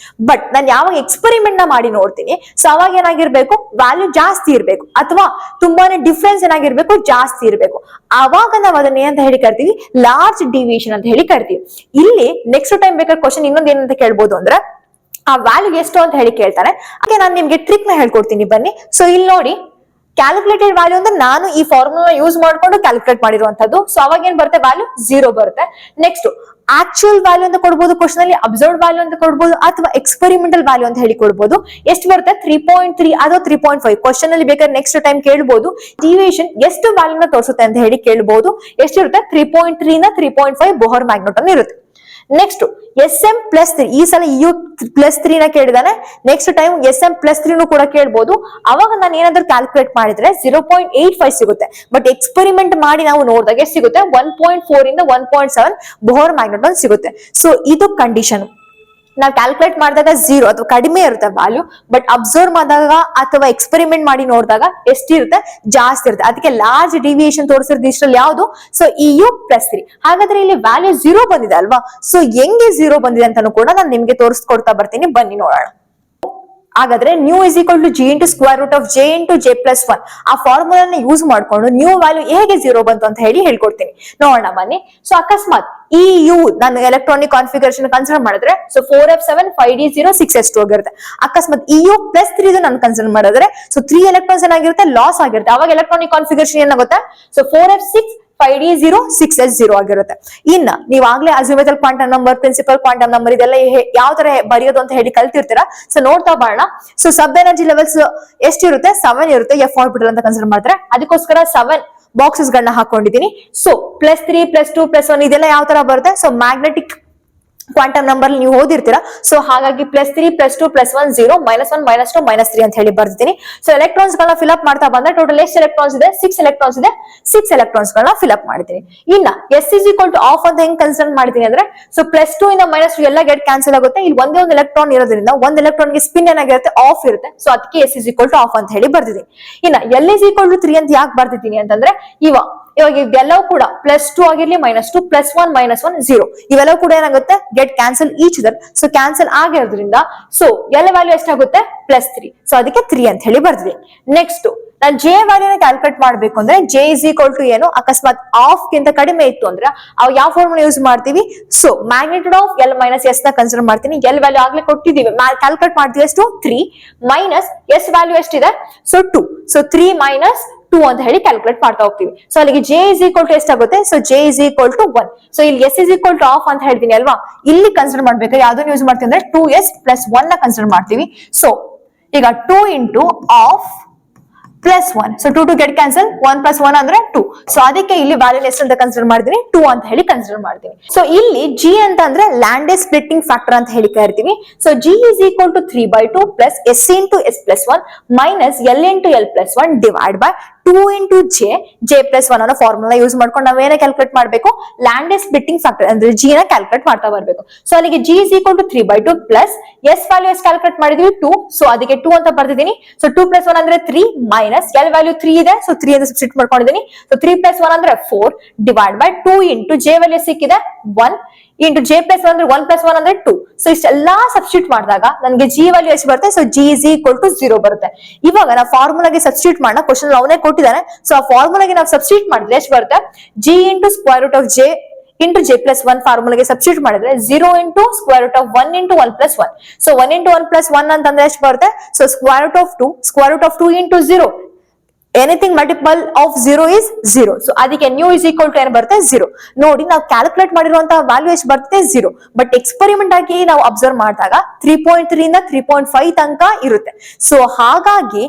ಬಟ್ ನಾನು ಯಾವಾಗ ಎಕ್ಸ್ಪೆರಿಮೆಂಟ್ ನ ಮಾಡಿ ನೋಡ್ತೀನಿ ಸೊ ಅವಾಗ ಏನಾಗಿರ್ಬೇಕು ವ್ಯಾಲ್ಯೂ ಜಾಸ್ತಿ ಇರ್ಬೇಕು ಅಥವಾ ತುಂಬಾನೇ ಡಿಫ್ರೆನ್ಸ್ ಏನಾಗಿರ್ಬೇಕು ಜಾಸ್ತಿ ಇರಬೇಕು. ಅವಾಗ ನಾವು ಅದನ್ನ ಏನಂತ ಹೇಳಿ ಕರಿತೀವಿ ಲಾರ್ಜ್ ಡಿವಿಯೇಷನ್ ಅಂತ ಹೇಳಿ ಕರಿತೀವಿ. ಇಲ್ಲಿ ನೆಕ್ಸ್ಟ್ ಟೈಮ್ ಬೇಕಾದ್ರೆ ಕ್ವಶನ್ ಇನ್ನೊಂದು ಏನಂತ ಕೇಳ್ಬೋದು ಅಂದ್ರೆ ಆ ವ್ಯಾಲ್ಯೂ ಎಷ್ಟು ಅಂತ ಹೇಳಿ ಕೇಳ್ತಾರೆ. ಹಾಗೆ ನಾನು ನಿಮ್ಗೆ ಟ್ರಿಕ್ ನ ಹೇಳ್ಕೊಡ್ತೀನಿ ಬನ್ನಿ. ಸೊ ಇಲ್ಲಿ ನೋಡಿ ಕ್ಯಾಲ್ಕುಲೇಟೆಡ್ ವ್ಯಾಲ್ಯೂ ಅಂದ್ರೆ ನಾನು ಈ ಫಾರ್ಮುಲಾ ಯೂಸ್ ಮಾಡ್ಕೊಂಡು ಕ್ಯಾಲ್ಕುಲೇಟ್ ಮಾಡಿರುವಂತದ್ದು. ಸೊ ಅವಾಗ ಏನ್ ಬರುತ್ತೆ ವ್ಯಾಲ್ಯೂ 0 ಬರುತ್ತೆ. ನೆಕ್ಸ್ಟ್ ಆಕ್ಚುಯಲ್ ವ್ಯಾಲ್ಯೂ ಅಂತ ಕೊಡ್ಬೋದು ಕ್ವಶನ್ ಅಲ್ಲಿ, ಅಬ್ಸರ್ವ್ಡ್ ವ್ಯಾಲ್ಯೂ ಅಂತ ಕೊಡ್ಬೋದು ಅಥವಾ ಎಕ್ಸ್ಪೆರಿಮೆಂಟಲ್ ವ್ಯಾಲ್ಯೂ ಅಂತ ಹೇಳಿ ಕೊಡ್ಬೋದು. ಎಷ್ಟು ಬರುತ್ತೆ 3.3 ಅಥವಾ 3.5 ಕ್ವಶನ್ ಅಲ್ಲಿ ಬೇಕಾದ್ರೆ ನೆಕ್ಸ್ಟ್ ಟೈಮ್ ಕೇಳ್ಬೋದು ಡಿವಿಯೇಷನ್ ಎಷ್ಟು ವ್ಯಾಲ್ಯೂನ ತೋರಿಸುತ್ತೆ ಅಂತ ಹೇಳಿ ಕೇಳ್ಬೋದು. ಎಷ್ಟಿರುತ್ತೆ 3.3 ನ 3.5 ಬೋಹರ್ ಮ್ಯಾಗ್ನೆಟನ್ ಇರುತ್ತೆ. ನೆಕ್ಸ್ಟ್ SM+3 ಈ ಸಲ EU+3 ನ ಕೇಳಿದಾನೆ. ನೆಕ್ಸ್ಟ್ ಟೈಮ್ SM+3 ಕೂಡ ಕೇಳ್ಬೋದು. ಅವಾಗ ನಾನು ಏನಾದ್ರೂ ಕ್ಯಾಲ್ಕುಲೇಟ್ ಮಾಡಿದ್ರೆ 0.85 ಸಿಗುತ್ತೆ. ಬಟ್ ಎಕ್ಸ್ಪೆರಿಮೆಂಟ್ ಮಾಡಿ ನಾವು ನೋಡಿದಾಗ ಎಷ್ಟು ಸಿಗುತ್ತೆ 1.4 ಇಂದ 1.7 ಬೋಹರ್ ಮ್ಯಾಗ್ನೆಟನ್ ಸಿಗುತ್ತೆ. ಸೊ ಇದು ಕಂಡೀಷನ್. ನಾವು ಕ್ಯಾಲ್ಕುಲೇಟ್ ಮಾಡಿದಾಗ 0 ಅಥವಾ ಕಡಿಮೆ ಇರುತ್ತೆ ವ್ಯಾಲ್ಯೂ, ಬಟ್ ಅಬ್ಸರ್ವ್ ಮಾಡಿದಾಗ ಅಥವಾ ಎಕ್ಸ್ಪೆರಿಮೆಂಟ್ ಮಾಡಿ ನೋಡಿದಾಗ ಎಷ್ಟಿರುತ್ತೆ ಜಾಸ್ತಿ ಇರುತ್ತೆ. ಅದಕ್ಕೆ ಲಾರ್ಜ್ ಡಿವಿಯೇಷನ್ ತೋರಿಸಿರೋದು ಇಷ್ಟರಲ್ಲಿ ಯಾವುದು, ಸೊ EU+3. ಹಾಗಾದ್ರೆ ಇಲ್ಲಿ ವ್ಯಾಲ್ಯೂ 0 ಬಂದಿದೆ ಅಲ್ವಾ. ಸೊ ಹೆಂಗೆ 0 ಬಂದಿದೆ ಅಂತಾನು ಕೂಡ ನಾನು ನಿಮ್ಗೆ ತೋರಿಸ್ಕೊಡ್ತಾ ಬರ್ತೀನಿ, ಬನ್ನಿ ನೋಡೋಣ. ಹಾಗಾದ್ರೆ nu is equal to g into square root of J into J plus 1 ಆ ಫಾರ್ಮುಲಾನ ಯೂಸ್ ಮಾಡ್ಕೊಂಡು ನ್ಯೂ ವ್ಯಾಲ್ಯೂ ಹೇಗೆ 0 ಬಂತು ಅಂತ ಹೇಳಿ ಹೇಳ್ಕೊಡ್ತೀನಿ, ನೋಡೋಣ ಬನ್ನಿ. ಸೊ ಅಕಸ್ಮಾತ್ ಈ ಯು ನಾನು ಎಲೆಕ್ಟ್ರಾನಿಕ್ ಕಾನ್ಫಿಗರೇಷನ್ ಕನ್ಸಿಡರ್ ಮಾಡಿದ್ರೆ ಸೊ 4f7 5d0 6s2 ಆಗಿರುತ್ತೆ. ಅಕಸ್ಮಾತ್ EU+3 ನಾನು ಕನ್ಸಿಡರ್ ಮಾಡಿದ್ರೆ ಸೊ 3 ಎಲೆಕ್ಟ್ರಾನ್ಸ್ ಏನಾಗಿರುತ್ತೆ ಲಾಸ್ ಆಗಿರುತ್ತೆ. ಅವಾಗ ಎಲೆಕ್ಟ್ರಾನಿಕ್ ಕಾನ್ಫಿಗರೇಷನ್ ಏನಾಗುತ್ತೆ ಸೊ 4f6 5d0 6s0 ಆಗಿರುತ್ತೆ. ಇನ್ನ ನೀವ್ ಆಗ್ಲೇ azimuthal quantum number, principal quantum number ಇದೆಲ್ಲ ಯಾವ ತರ ಬರೆಯೋದು ಅಂತ ಹೇಳಿ ಕಲ್ತಿರ್ತೀರಾ. ಸೊ ನೋಡ್ತಾ ಬರೋಣ. ಸೊ ಸಬ್ ಎನರ್ಜಿ ಲೆವೆಲ್ಸ್ ಎಷ್ಟಿರುತ್ತೆ 7 ಇರುತ್ತೆ ಎಫ್ ಆರ್ಬಿಟಲ್ ಅಂತ ಕನ್ಸಿಡರ್ ಮಾಡ್ತಾರೆ. ಅದಕ್ಕೋಸ್ಕರ 7 ಬಾಕ್ಸಸ್ ಗಳನ್ನ ಹಾಕೊಂಡಿದ್ದೀನಿ. ಸೊ +3 +2 +1 ಇದೆಲ್ಲ ಯಾವ ತರ ಬರುತ್ತೆ, ಸೊ ಮ್ಯಾಗ್ನೆಟಿಕ್ ಕ್ವಾಂಟಮ್ ನಂಬರ್ ನೀವು ಓದಿರ್ತೀರಾ. ಸೊ ಹಾಗಾಗಿ +3 +2 +1 0 -1 -2 -3 ಅಂತ ಹೇಳಿ ಬರ್ತೀನಿ. ಸೊ ಎಲೆಕ್ಟ್ರಾನ್ಸ್ ಗಳನ್ನ ಫಿಲ್ ಅಪ್ ಮಾಡ್ತಾ ಬಂದ್ರೆ ಟೋಟಲ್ ಎಷ್ಟು ಎಲೆಕ್ಟ್ರಾನ್ಸ್ ಇದೆ 6 ಎಲೆಕ್ಟ್ರಾನ್ಸ್ ಇದೆ. 6 ಎಲೆಕ್ಟ್ರಾನ್ಸ್ ಗಳನ್ನ ಫಿಲ್ ಅಪ್ ಮಾಡಿದ್ದೀನಿ. ಇನ್ನ S is equal to of ಅಂತ ಹೆಂಗ್ ಕನ್ಸಿಡರ್ ಮಾಡ್ತೀನಿ ಅಂದ್ರೆ ಸೊ +2 ಇಂದ -2 ಎಲ್ಲ ಗೆಟ್ ಕ್ಯಾನ್ಸಲ್ ಆಗುತ್ತೆ. ಇಲ್ಲಿ ಒಂದೇ ಒಂದು ಎಲೆಕ್ಟ್ರಾನ್ ಇರೋದ್ರಿಂದ ಒಂದು ಎಲೆಕ್ಟ್ರಾನ್ ಗೆ ಸ್ಪಿನ್ ಏನಾಗಿರುತ್ತೆ ಆಫ್ ಇರುತ್ತೆ. ಸೊ ಅದಕ್ಕೆ S is equal to of ಅಂತ ಹೇಳಿ ಬರ್ತಿದ್ದೀನಿ. ಇನ್ನ L is equal to 3 ಅಂತ ಯಾಕೆ ಬರ್ತಿದ್ದೀನಿ ಅಂತಂದ್ರೆ ಇವಾಗ ಇದೆಲ್ಲವೂ ಕೂಡ +2 ಆಗಿರ್ಲಿ -2 +1 -1 0 ಇವೆಲ್ಲವೂ ಕೂಡ ಏನಾಗುತ್ತೆ get cancel each other. So cancel ಆಗಿರೋದ್ರಿಂದ ಸೊ ಎಲ್ಲ ವ್ಯಾಲ್ಯೂ ಎಷ್ಟಾಗುತ್ತೆ +3. ಸೊ ಅದಕ್ಕೆ 3 ಅಂತ ಹೇಳಿ ಬರ್ತಿದೆ. ನೆಕ್ಸ್ಟ್ ನಾನು ಜೆ ವ್ಯಾಲ್ಯೂನ ಕ್ಯಾಲ್ಕುಲೇಟ್ ಮಾಡ್ಬೇಕು ಅಂದ್ರೆ ಜೆ ಇಸ್ ಈಕ್ವಲ್ ಟು ಏನು, ಅಕಸ್ಮಾತ್ ಆಫ್ ಗಿಂತ ಕಡಿಮೆ ಇತ್ತು ಅಂದ್ರೆ ಅವಾಗ ಯಾವ ಫಾರ್ಮುಲಾ ಯೂಸ್ ಮಾಡ್ತೀವಿ, so magnitude of L - S ನ ಕನ್ಸಿಡರ್ ಮಾಡ್ತೀನಿ. L ವ್ಯಾಲ್ಯೂ ಆಗ್ಲೇ ಕೊಟ್ಟಿದ್ದೀವಿ, ಕ್ಯಾಲ್ಕುಲೇಟ್ ಮಾಡ್ತೀವಿ ಎಷ್ಟು 3 ಮೈನಸ್ S ವ್ಯಾಲ್ಯೂ ಎಷ್ಟಿದೆ ಸೊ 2. ಸೊ 3 - 2 ಅಂತ ಹೇಳಿ ಕ್ಯಾಲ್ಕುಲೇಟ್ ಮಾಡ್ತಾ ಹೋಗ್ತೀವಿ. ಸೊ ಅಲ್ಲಿಗೆ ಜೆ ಇಸ್ ಈಕ್ವಲ್ ಟು ಎಷ್ಟಾಗುತ್ತೆ? So J is equal to 1. So ಇಲ್ಲಿ S is equal to half ಅಂತ ಹೇಳ್ತೀನಿ ಅಲ್ವಾ, ಇಲ್ಲಿ ಕನ್ಸಿಡರ್ ಮಾಡ್ಬೇಕು ಯಾವ್ದನ್ನ ಯೂಸ್ ಮಾಡ್ತೀವಿ ಅಂದ್ರೆ 2s ಪ್ಲಸ್ 1 ನ ಕನ್ಸಿಡರ್ ಮಾಡ್ತೀವಿ. ಸೊ ಈಗ 2 into of plus 1. So 2 get cancel, 1 plus 1 ಅಂದ್ರೆ 2. ಸೊ ಅದಕ್ಕೆ ಇಲ್ಲಿ ವ್ಯಾಲ್ಯೂ ಎಷ್ಟು ಅಂತ ಕನ್ಸಿಡರ್ ಮಾಡ್ತೀನಿ? 2 ಅಂತ ಹೇಳಿ ಕನ್ಸಿಡರ್ ಮಾಡ್ತೀನಿ. ಸೊ ಇಲ್ಲಿ ಜಿ ಅಂತ ಅಂದ್ರೆ ಲ್ಯಾಂಡೇಜ್ ಸ್ಪ್ಲಿಟ್ಟಿಂಗ್ ಫ್ಯಾಕ್ಟರ್ ಅಂತ ಹೇಳಿ ಕರಿತೀವಿ. So g is equal to 3/2 plus S into S plus 1 minus L into L plus 1 divide by 2 into J plus 1 ಅನ್ನೋ ಫಾರ್ಮುಲಾ ಯೂಸ್ ಮಾಡ್ಕೊಂಡು ನಾವೇನ ಕ್ಯಾಲ್ಕುಲೇಟ್ ಮಾಡಬೇಕು? ಲ್ಯಾಂಡೇಜ್ ಸ್ಪ್ಲಿಟ್ಟಿಂಗ್ ಫ್ಯಾಕ್ಟರ್ ಅಂದ್ರೆ ಜಿ ನ ಕ್ಯಾಲ್ಕುಲೇಟ್ ಮಾಡ್ತಾ ಬರ್ಬೇಕು. ಸೊ ಅಲ್ಲಿಗೆ g is equal to 3/2 plus S value ಎಷ್ಟು ಕ್ಯಾಲ್ಕುಲೇಟ್ ಮಾಡಿದ್ವಿ? 2. ಸೊ ಅದಕ್ಕೆ 2 ಅಂತ ಬರ್ತಿದ್ದೀನಿ. ಸೊ 2 ಪ್ಲಸ್ 1 ಅಂದ್ರೆ 3 ಮೈನಸ್ ಎಲ್ ವ್ಯಾಲ್ಯೂ 3 ಇದೆ. ಸೊ 3 ಅಂತ ಸಬ್ಸ್ಟಿಟ್ಯೂಟ್ ಮಾಡ್ಕೊಂಡಿದ್ದೀನಿ. ಸೊ 3 ಪ್ಲಸ್ 1 ಅಂದ್ರೆ 4 divide by 2 into J value ಸಿಕ್ಕಿದೆ 1 ಇಂಟು ಜೆ ಪ್ಲಸ್ 1 ಅಂದ್ರೆ 1 ಪ್ಲಸ್ 1 ಅಂದ್ರೆ 2. ಸೊ ಇಷ್ಟೆಲ್ಲಾ ಸಬ್ಸ್ಟಿಟ್ಯೂಟ್ ಮಾಡಿದಾಗ ನನಗೆ ಜಿ ವ್ಯಾಲ್ಯೂ ಎಷ್ಟು ಬರುತ್ತೆ? So g is equal to 0 ಬರುತ್ತೆ. ಇವಾಗ ನಾವು ಫಾರ್ಮುಲಾಗೆ ಸಬ್ಸ್ಟಿಟ್ಯೂಟ್ ಮಾಡೋಣ. ಕ್ವಶನ್ ಅವನೇ ಕೊಟ್ಟಿದ್ದಾನೆ. ಸೊ ಆ ಫಾರ್ಮುಲಾಗೆ ನಾವು ಸಬ್ಸ್ಟಿಟ್ಯೂಟ್ ಮಾಡಿದ್ರೆ ಎಷ್ಟು ಬರುತ್ತೆ? G into square root of J into J plus 1 ಫಾರ್ಮುಲಾಗೆ ಸಬ್ಸ್ಟಿಟ್ಯೂಟ್ ಮಾಡಿದ್ರೆ 0 into square root of 1 into 1 plus 1. So 1 into 1 plus 1 ಅಂತಂದ್ರೆ ಎಷ್ಟು ಬರುತ್ತೆ? So square root of 2 into 0. Anything multiple of 0 is 0. So ಅದಕ್ಕೆ ನ್ಯೂ ಇಸ್ ಈಕ್ವಲ್ ಟು ಏನು ಬರುತ್ತೆ? 0. ನೋಡಿ ನಾವು ಕ್ಯಾಲ್ಕುಲೇಟ್ ಮಾಡಿರುವಂತಹ ವ್ಯಾಲ್ಯೂ ಎಷ್ಟು ಬರುತ್ತೆ? 0. ಬಟ್ ಎಕ್ಸ್ಪೆರಿಮೆಂಟ್ ಆಗಿ ನಾವು ಅಬ್ಸರ್ವ್ ಮಾಡಿದಾಗ 3.3 ಇಂದ 3.5 ತನಕ ಇರುತ್ತೆ. ಸೊ ಹಾಗಾಗಿ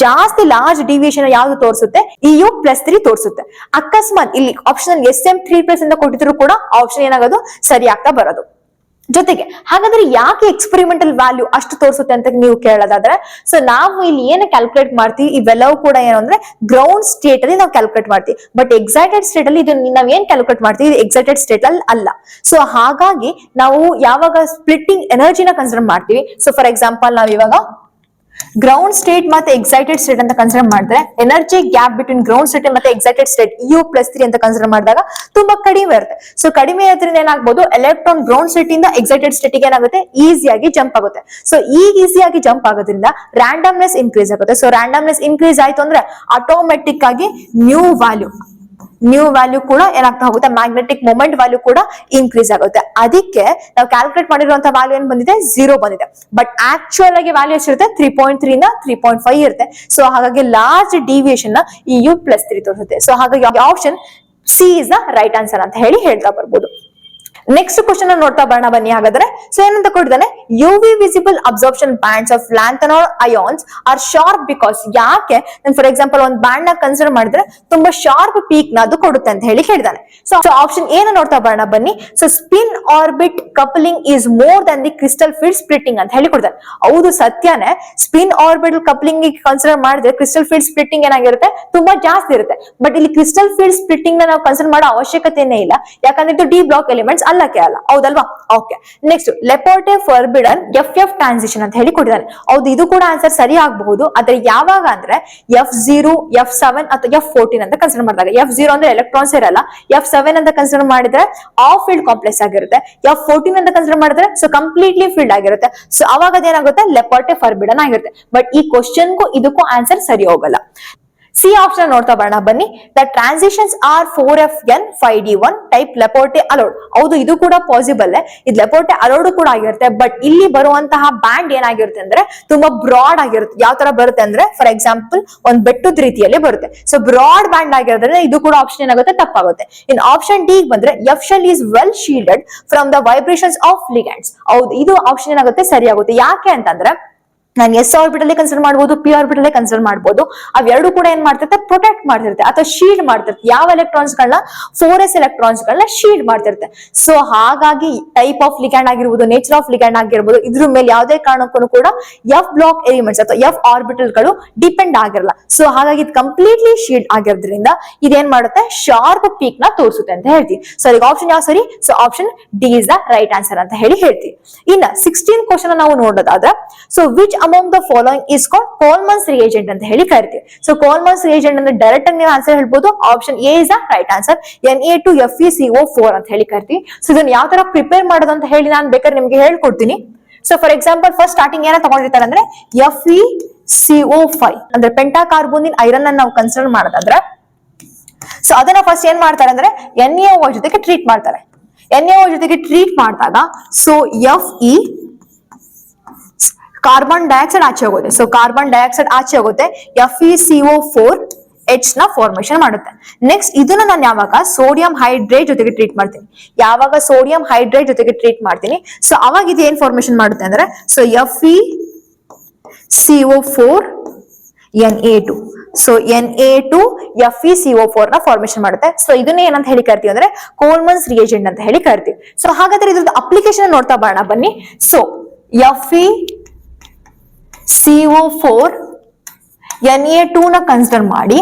ಜಾಸ್ತಿ ಲಾರ್ಜ್ ಡಿವಿಯೇಷನ್ ಯಾವ್ದು ತೋರಿಸುತ್ತೆ? EU ಪ್ಲಸ್ 3 ತೋರಿಸುತ್ತೆ. ಅಕಸ್ಮಾತ್ ಇಲ್ಲಿ ಆಪ್ಷನ್ SM3+ ಅಂತ ಕೊಟ್ಟಿದ್ರು ಕೂಡ ಆಪ್ಷನ್ ಏನಾಗೋದು? ಸರಿ ಆಗ್ತಾ ಬರೋದು. ಜೊತೆಗೆ ಹಾಗಾದ್ರೆ ಯಾಕೆ ಎಕ್ಸ್ಪೆರಿಮೆಂಟಲ್ ವ್ಯಾಲ್ಯೂ ಅಷ್ಟು ತೋರಿಸುತ್ತೆ ಅಂತ ನೀವು ಕೇಳೋದಾದ್ರೆ, ಸೊ ನಾವು ಇಲ್ಲಿ ಏನು ಕ್ಯಾಲ್ಕುಲೇಟ್ ಮಾಡ್ತೀವಿ ಇವೆಲ್ಲವೂ ಕೂಡ ಏನು ಅಂದ್ರೆ ಗ್ರೌಂಡ್ ಸ್ಟೇಟ್ ಅಲ್ಲಿ ನಾವು ಕ್ಯಾಲ್ಕುಲೇಟ್ ಮಾಡ್ತೀವಿ. ಬಟ್ ಎಕ್ಸೈಟೆಡ್ ಸ್ಟೇಟ್ ಅಲ್ಲಿ ಇದು ನಾವ್ ಏನ್ ಕ್ಯಾಲ್ಕುಲೇಟ್ ಮಾಡ್ತೀವಿ ಇದು ಎಕ್ಸೈಟೆಡ್ ಸ್ಟೇಟ್ ಅಲ್ಲಿ ಅಲ್ಲ. ಸೊ ಹಾಗಾಗಿ ನಾವು ಯಾವಾಗ ಸ್ಪ್ಲಿಟ್ಟಿಂಗ್ ಎನರ್ಜಿನ ಕನ್ಸಿಡರ್ ಮಾಡ್ತೀವಿ, ಸೊ ಫಾರ್ ಎಕ್ಸಾಂಪಲ್ ನಾವ್ ಇವಾಗ ಗ್ರೌಂಡ್ ಸ್ಟೇಟ್ ಮತ್ತೆ ಎಕ್ಸೈಟೆಡ್ ಸ್ಟೇಟ್ ಅಂತ ಕನ್ಸಿಡರ್ ಮಾಡಿದ್ರೆ energy gap between ground state ಮತ್ತೆ ಎಕ್ಸೈಟೆಡ್ ಸ್ಟೇಟ್ EU ಪ್ಲಸ್ 3 ಅಂತ ಕನ್ಸಿಡರ್ ಮಾಡಿದಾಗ ತುಂಬಾ ಕಡಿಮೆ ಇರುತ್ತೆ. ಸೊ ಕಡಿಮೆ ಇರೋದ್ರಿಂದ ಏನಾಗಬಹುದು? ಎಲೆಕ್ಟ್ರಾನ್ ಗ್ರೌಂಡ್ ಸ್ಟೇಟ್ ಇಂದ ಎಕ್ಸೈಟೆಡ್ ಸ್ಟೇಟ್ ಗೆ ಏನಾಗುತ್ತೆ? ಈಸಿಯಾಗಿ ಜಂಪ್ ಆಗುತ್ತೆ. ಸೊ ಈಗ ಈಸಿಯಾಗಿ ಜಂಪ್ ಆಗೋದ್ರಿಂದ ರ್ಯಾಂಡಮ್ನೆಸ್ ಇನ್ಕ್ರೀಸ್ ಆಗುತ್ತೆ. ಸೊ ರ್ಯಾಂಡಮ್ನೆಸ್ ಇನ್ಕ್ರೀಸ್ ಆಯ್ತು ಅಂದ್ರೆ ಆಟೋಮೆಟಿಕ್ ಆಗಿ ನ್ಯೂ ವ್ಯಾಲ್ಯೂ ಕೂಡ ಏನಾಗ್ತಾ ಹೋಗುತ್ತೆ? ಮ್ಯಾಗ್ನೆಟಿಕ್ ಮೊಮೆಂಟ್ ವ್ಯಾಲ್ಯೂ ಕೂಡ ಇನ್ಕ್ರೀಸ್ ಆಗುತ್ತೆ. ಅದಕ್ಕೆ ನಾವು ಕ್ಯಾಲ್ಕುಲೇಟ್ ಮಾಡಿರುವಂತಹ ವ್ಯಾಲ್ಯೂ ಏನ್ ಬಂದಿದೆ? 0 ಬಂದಿದೆ. ಬಟ್ ಆಕ್ಚುಯಲ್ ಆಗಿ ವ್ಯಾಲ್ಯೂ ಎಷ್ಟಿರುತ್ತೆ? 3.3 ಇಂದ 3.5 ಇರುತ್ತೆ. ಸೊ ಹಾಗಾಗಿ ಲಾರ್ಜ್ ಡಿವಿಯೇಷನ್ ನ EU ಪ್ಲಸ್ 3 ತೋರಿಸುತ್ತೆ. ಸೊ ಹಾಗಾಗಿ option C is the right answer ಅಂತ ಹೇಳಿ ಹೇಳ್ತಾ ಬರ್ಬೋದು. ನೆಕ್ಸ್ಟ್ ಕ್ವಶನ್ ನೋಡ್ತಾ ಬರೋಣ ಬನ್ನಿ. ಹಾಗಾದ್ರೆ ಸೊ ಏನಂತ ಕೊಟ್ಟಿದ್ದಾನೆ? UV visible absorption bands of lanthanoid ions are sharp because. ಯಾಕೆ? ಫಾರ್ ಎಕ್ಸಾಂಪಲ್ ಒಂದು ಬ್ಯಾಂಡ್ ನ ಕನ್ಸಿಡರ್ ಮಾಡಿದ್ರೆ ತುಂಬಾ ಶಾರ್ಪ್ ಪೀಕ್ ನ ಅದು ಕೊಡುತ್ತೆ ಅಂತ ಹೇಳಿ ಹೇಳಿದಾನೆ. ಸೊ ಆಪ್ಷನ್ ಏನು ನೋಡ್ತಾ ಬರೋಣ ಬನ್ನಿ. So spin orbit coupling is more than the crystal field splitting ಅಂತ ಹೇಳಿ ಕೊಡ್ತಾನೆ. ಹೌದು ಸತ್ಯನೇ. ಸ್ಪಿನ್ ಆರ್ಬಿಟಲ್ ಕಪ್ಲಿಂಗ್ ಕನ್ಸಿಡರ್ ಮಾಡಿದ್ರೆ ಕ್ರಿಸ್ಟಲ್ ಫೀಲ್ಡ್ ಸ್ಪ್ಲಿಟ್ಟಿಂಗ್ ಏನಾಗಿರುತ್ತೆ? ತುಂಬಾ ಜಾಸ್ತಿ ಇರುತ್ತೆ. ಬಟ್ ಇಲ್ಲಿ ಕ್ರಿಸ್ಟಲ್ ಫೀಲ್ಡ್ ಸ್ಪ್ಲಿಟ್ಟಿಂಗ್ ನ ನಾವು ಕನ್ಸಿಡರ್ ಮಾಡೋ ಅವಶ್ಯಕತೆನೇ ಇಲ್ಲ. ಯಾಕಂದ್ರೆ ಇದು ಡಿ ಬ್ಲಾಕ್ ಎಲಿಮೆಂಟ್ಸ್ ಅಲ್ಲಕ್ಕೆ ಅಲ್ಲ. ಹೌದಲ್ವಾ? Okay. Next Laporte forbidden FF transition ಅಂತ ಹೇಳಿ ಕೊಟ್ಟಿದ್ದಾನೆ. ಹೌದು, ಇದು ಕೂಡ ಆನ್ಸರ್ ಸರಿ ಆಗಬಹುದು. ಆದ್ರೆ ಯಾವಾಗ ಅಂದ್ರೆ F0, F7 ಅಥವಾ F14 ಅಂತ ಕನ್ಸಿಡರ್ ಮಾಡಿದಾಗ. F0 ಅಂದ್ರೆ ಎಲೆಕ್ಟ್ರಾನ್ಸ್ ಇರಲ್ಲ. F7 ಅಂತ ಕನ್ಸಿಡರ್ ಮಾಡಿದ್ರೆ ಆಫ್ ಫೀಲ್ಡ್ ಕಾಂಪ್ಲೆಕ್ಸ್ ಆಗಿರುತ್ತೆ. F14 ಅಂತ ಕನ್ಸಿಡರ್ ಮಾಡಿದ್ರೆ ಸೊ ಕಂಪ್ಲೀಟ್ಲಿ ಫೀಲ್ಡ್ ಆಗಿರುತ್ತೆ. ಸೊ ಅವಾಗ ಅದೇನಾಗುತ್ತೆ? ಲೆಪೋರ್ಟೆ ಫಾರ್ಬಿಡನ್ ಆಗಿರುತ್ತೆ. ಬಟ್ ಈ ಕ್ವಶನ್ಗೂ ಇದಕ್ಕೂ ಆನ್ಸರ್ ಸರಿ ಹೋಗಲ್ಲ. ಸಿ ಆಪ್ಷನ್ ನೋಡ್ತಾ ಬರೋಣ ಬನ್ನಿ. The transitions are 4FN 5D1 type Laporte allowed. ಹೌದು, ಇದು ಕೂಡ ಪಾಸಿಬಲ್. ಇದು ಲೆಪೋರ್ಟೆ ಅಲೋಡ್ ಕೂಡ ಆಗಿರುತ್ತೆ. ಬಟ್ ಇಲ್ಲಿ ಬರುವಂತಹ ಬ್ಯಾಂಡ್ ಏನಾಗಿರುತ್ತೆ ಅಂದ್ರೆ ತುಂಬಾ ಬ್ರಾಡ್ ಆಗಿರುತ್ತೆ. ಯಾವ ತರ ಬರುತ್ತೆ ಅಂದ್ರೆ ಫಾರ್ ಎಕ್ಸಾಂಪಲ್ ಒಂದ್ ಬೆಟ್ಟದ ರೀತಿಯಲ್ಲಿ ಬರುತ್ತೆ. ಸೊ ಬ್ರಾಡ್ ಬ್ಯಾಂಡ್ ಆಗಿರೋದ್ರಿಂದ ಇದು ಕೂಡ ಆಪ್ಷನ್ ಏನಾಗುತ್ತೆ? ತಪ್ಪಾಗುತ್ತೆ. ಇನ್ ಆಪ್ಷನ್ ಡಿ ಬಂದ್ರೆ F shell is well shielded from the vibrations of ligands. ಹೌದು, ಇದು ಆಪ್ಷನ್ ಏನಾಗುತ್ತೆ? ಸರಿ ಆಗುತ್ತೆ. ಯಾಕೆ ಅಂತಂದ್ರೆ ನಾನು ಎಸ್ ಆರ್ಬಿಟಲ್ ಕನ್ಸಿಡರ್ ಮಾಡಬಹುದು, ಪಿ ಆರ್ಬಿಟಲ್ ಕನ್ಸಿಡರ್ ಮಾಡಬಹುದು. ಅವೆರಡು ಕೂಡ ಏನ್ ಮಾಡ್ತಿರುತ್ತೆ? ಪ್ರೊಟೆಕ್ಟ್ ಮಾಡ್ತಿರುತ್ತೆ ಅಥವಾ ಶೀಲ್ಡ್ ಮಾಡ್ತಿರುತ್ತೆ. ಯಾವ ಎಲೆಕ್ಟ್ರಾನ್ಸ್ ಗಳನ್ನ? 4s ಎಲೆಕ್ಟ್ರಾನ್ಸ್ ಗಳನ್ನ ಶೀಲ್ಡ್ ಮಾಡ್ತಿರುತ್ತೆ. ಸೊ ಹಾಗಾಗಿ ಟೈಪ್ ಆಫ್ ಲಿಗ್ಯಾಂಡ್ ಆಗಿರ್ಬೋದು, ನೇಚರ್ ಆಫ್ ಲಿಗ್ಯಾಂಡ್ ಆಗಿರ್ಬೋದು, ಇದ್ರ ಮೇಲೆ ಯಾವುದೇ ಕಾರಣಕ್ಕೂ ಕೂಡ F ಬ್ಲಾಕ್ ಎಲಿಮೆಂಟ್ಸ್ ಅಥವಾ F ಆರ್ಬಿಟಲ್ ಗಳು ಡಿಪೆಂಡ್ ಆಗಿರಲ್ಲ. ಸೊ ಹಾಗಾಗಿ ಇದು ಕಂಪ್ಲೀಟ್ಲಿ ಶೀಲ್ಡ್ ಆಗಿರೋದ್ರಿಂದ ಇದೇನ್ ಮಾಡುತ್ತೆ? ಶಾರ್ಪ್ ಪೀಕ್ ನ ತೋರಿಸುತ್ತೆ ಅಂತ ಹೇಳ್ತೀವಿ. ಸೊ ಈಗ ಆಪ್ಷನ್ ಯಾವ ಸರಿ? So option D is the right answer ಅಂತ ಹೇಳಿ ಹೇಳ್ತೀವಿ. ಇನ್ನ 16 ಕ್ವಶನ್ ನಾವು ನೋಡೋದಾದ್ರೆ, so which among the following is called Coleman's reagent ಅಂತ ಹೇಳಿ ಕರಿತೀವಿ. ಸೊ Coleman's reagent ಅಂದ್ರೆ ಡೈರೆಕ್ಟ್ ಆಗಿ ನೀವು ಆನ್ಸರ್ ಹೇಳ್ಬೋದು. Option A is the right answer. Na2FeCO4 ಅಂತ ಹೇಳಿ ಕರಿತೀವಿ. ಸೊ ಇದನ್ನ ಯಾವ ತರ ಪ್ರಿಪೇರ್ ಮಾಡೋದು ಅಂತ ಹೇಳಿ ನಾನು ಬೇಕಾದ್ರೆ ನಿಮ್ಗೆ ಹೇಳ್ಕೊಡ್ತೀನಿ. So for example first starting ಏನ ತಗೊಂಡಿರ್ತಾರೆ ಅಂದ್ರೆ FeCO5 ಅಂದ್ರೆ ಪೆಂಟಾ ಕಾರ್ಬೋನಿನ್ ಐರನ್ ಅನ್ನು ನಾವು ಕನ್ಸಿಡರ್ ಮಾಡೋದಾದ್ರೆ, ಸೊ ಅದನ್ನ ಫಸ್ಟ್ ಏನ್ ಮಾಡ್ತಾರೆ ಅಂದ್ರೆ NaOH ಜೊತೆಗೆ ಟ್ರೀಟ್ ಮಾಡ್ತಾರೆ. NaOH ಜೊತೆಗೆ ಟ್ರೀಟ್ ಮಾಡಿದಾಗ ಸೊ Fe ಕಾರ್ಬನ್ ಡೈಆಕ್ಸೈಡ್ ಆಚೆ ಹೋಗುತ್ತೆ. ಸೊ ಕಾರ್ಬನ್ ಡೈಆಕ್ಸೈಡ್ ಆಚೆ ಹೋಗುತ್ತೆ. FeCO4 H ನ ಫಾರ್ಮೇಶನ್ ಮಾಡುತ್ತೆ. ನೆಕ್ಸ್ಟ್ ಇದನ್ನ ನಾನು ಯಾವಾಗ ಸೋಡಿಯಂ ಹೈಡ್ರೇಟ್ ಜೊತೆಗೆ ಟ್ರೀಟ್ ಮಾಡ್ತೀನಿ, ಯಾವಾಗ ಸೋಡಿಯಂ ಹೈಡ್ರೇಟ್ ಜೊತೆಗೆ ಟ್ರೀಟ್ ಮಾಡ್ತೀನಿ, ಸೊ ಅವಾಗ ಇದು ಏನ್ ಫಾರ್ಮೇಶನ್ ಮಾಡುತ್ತೆ ಅಂದ್ರೆ, so FeCO4 Na2. So Na2 FeCO4 ನ ಫಾರ್ಮೇಶನ್ ಮಾಡುತ್ತೆ. ಸೊ ಇದನ್ನ ಏನಂತ ಹೇಳಿ ಕರಿತೀವಿ ಅಂದ್ರೆ ಕೋಲ್ಮನ್ಸ್ ರಿಯೇಜೆಂಟ್ ಅಂತ ಹೇಳಿ ಕರಿತೀವಿ. ಸೊ ಹಾಗಾದ್ರೆ ಇದ್ರದ್ದು ಅಪ್ಲಿಕೇಶನ್ ನೋಡ್ತಾ ಬರೋಣ ಬನ್ನಿ. ಸೊ FeCO4 Na2 ನ ಕನ್ಸಿಡರ್ ಮಾಡಿ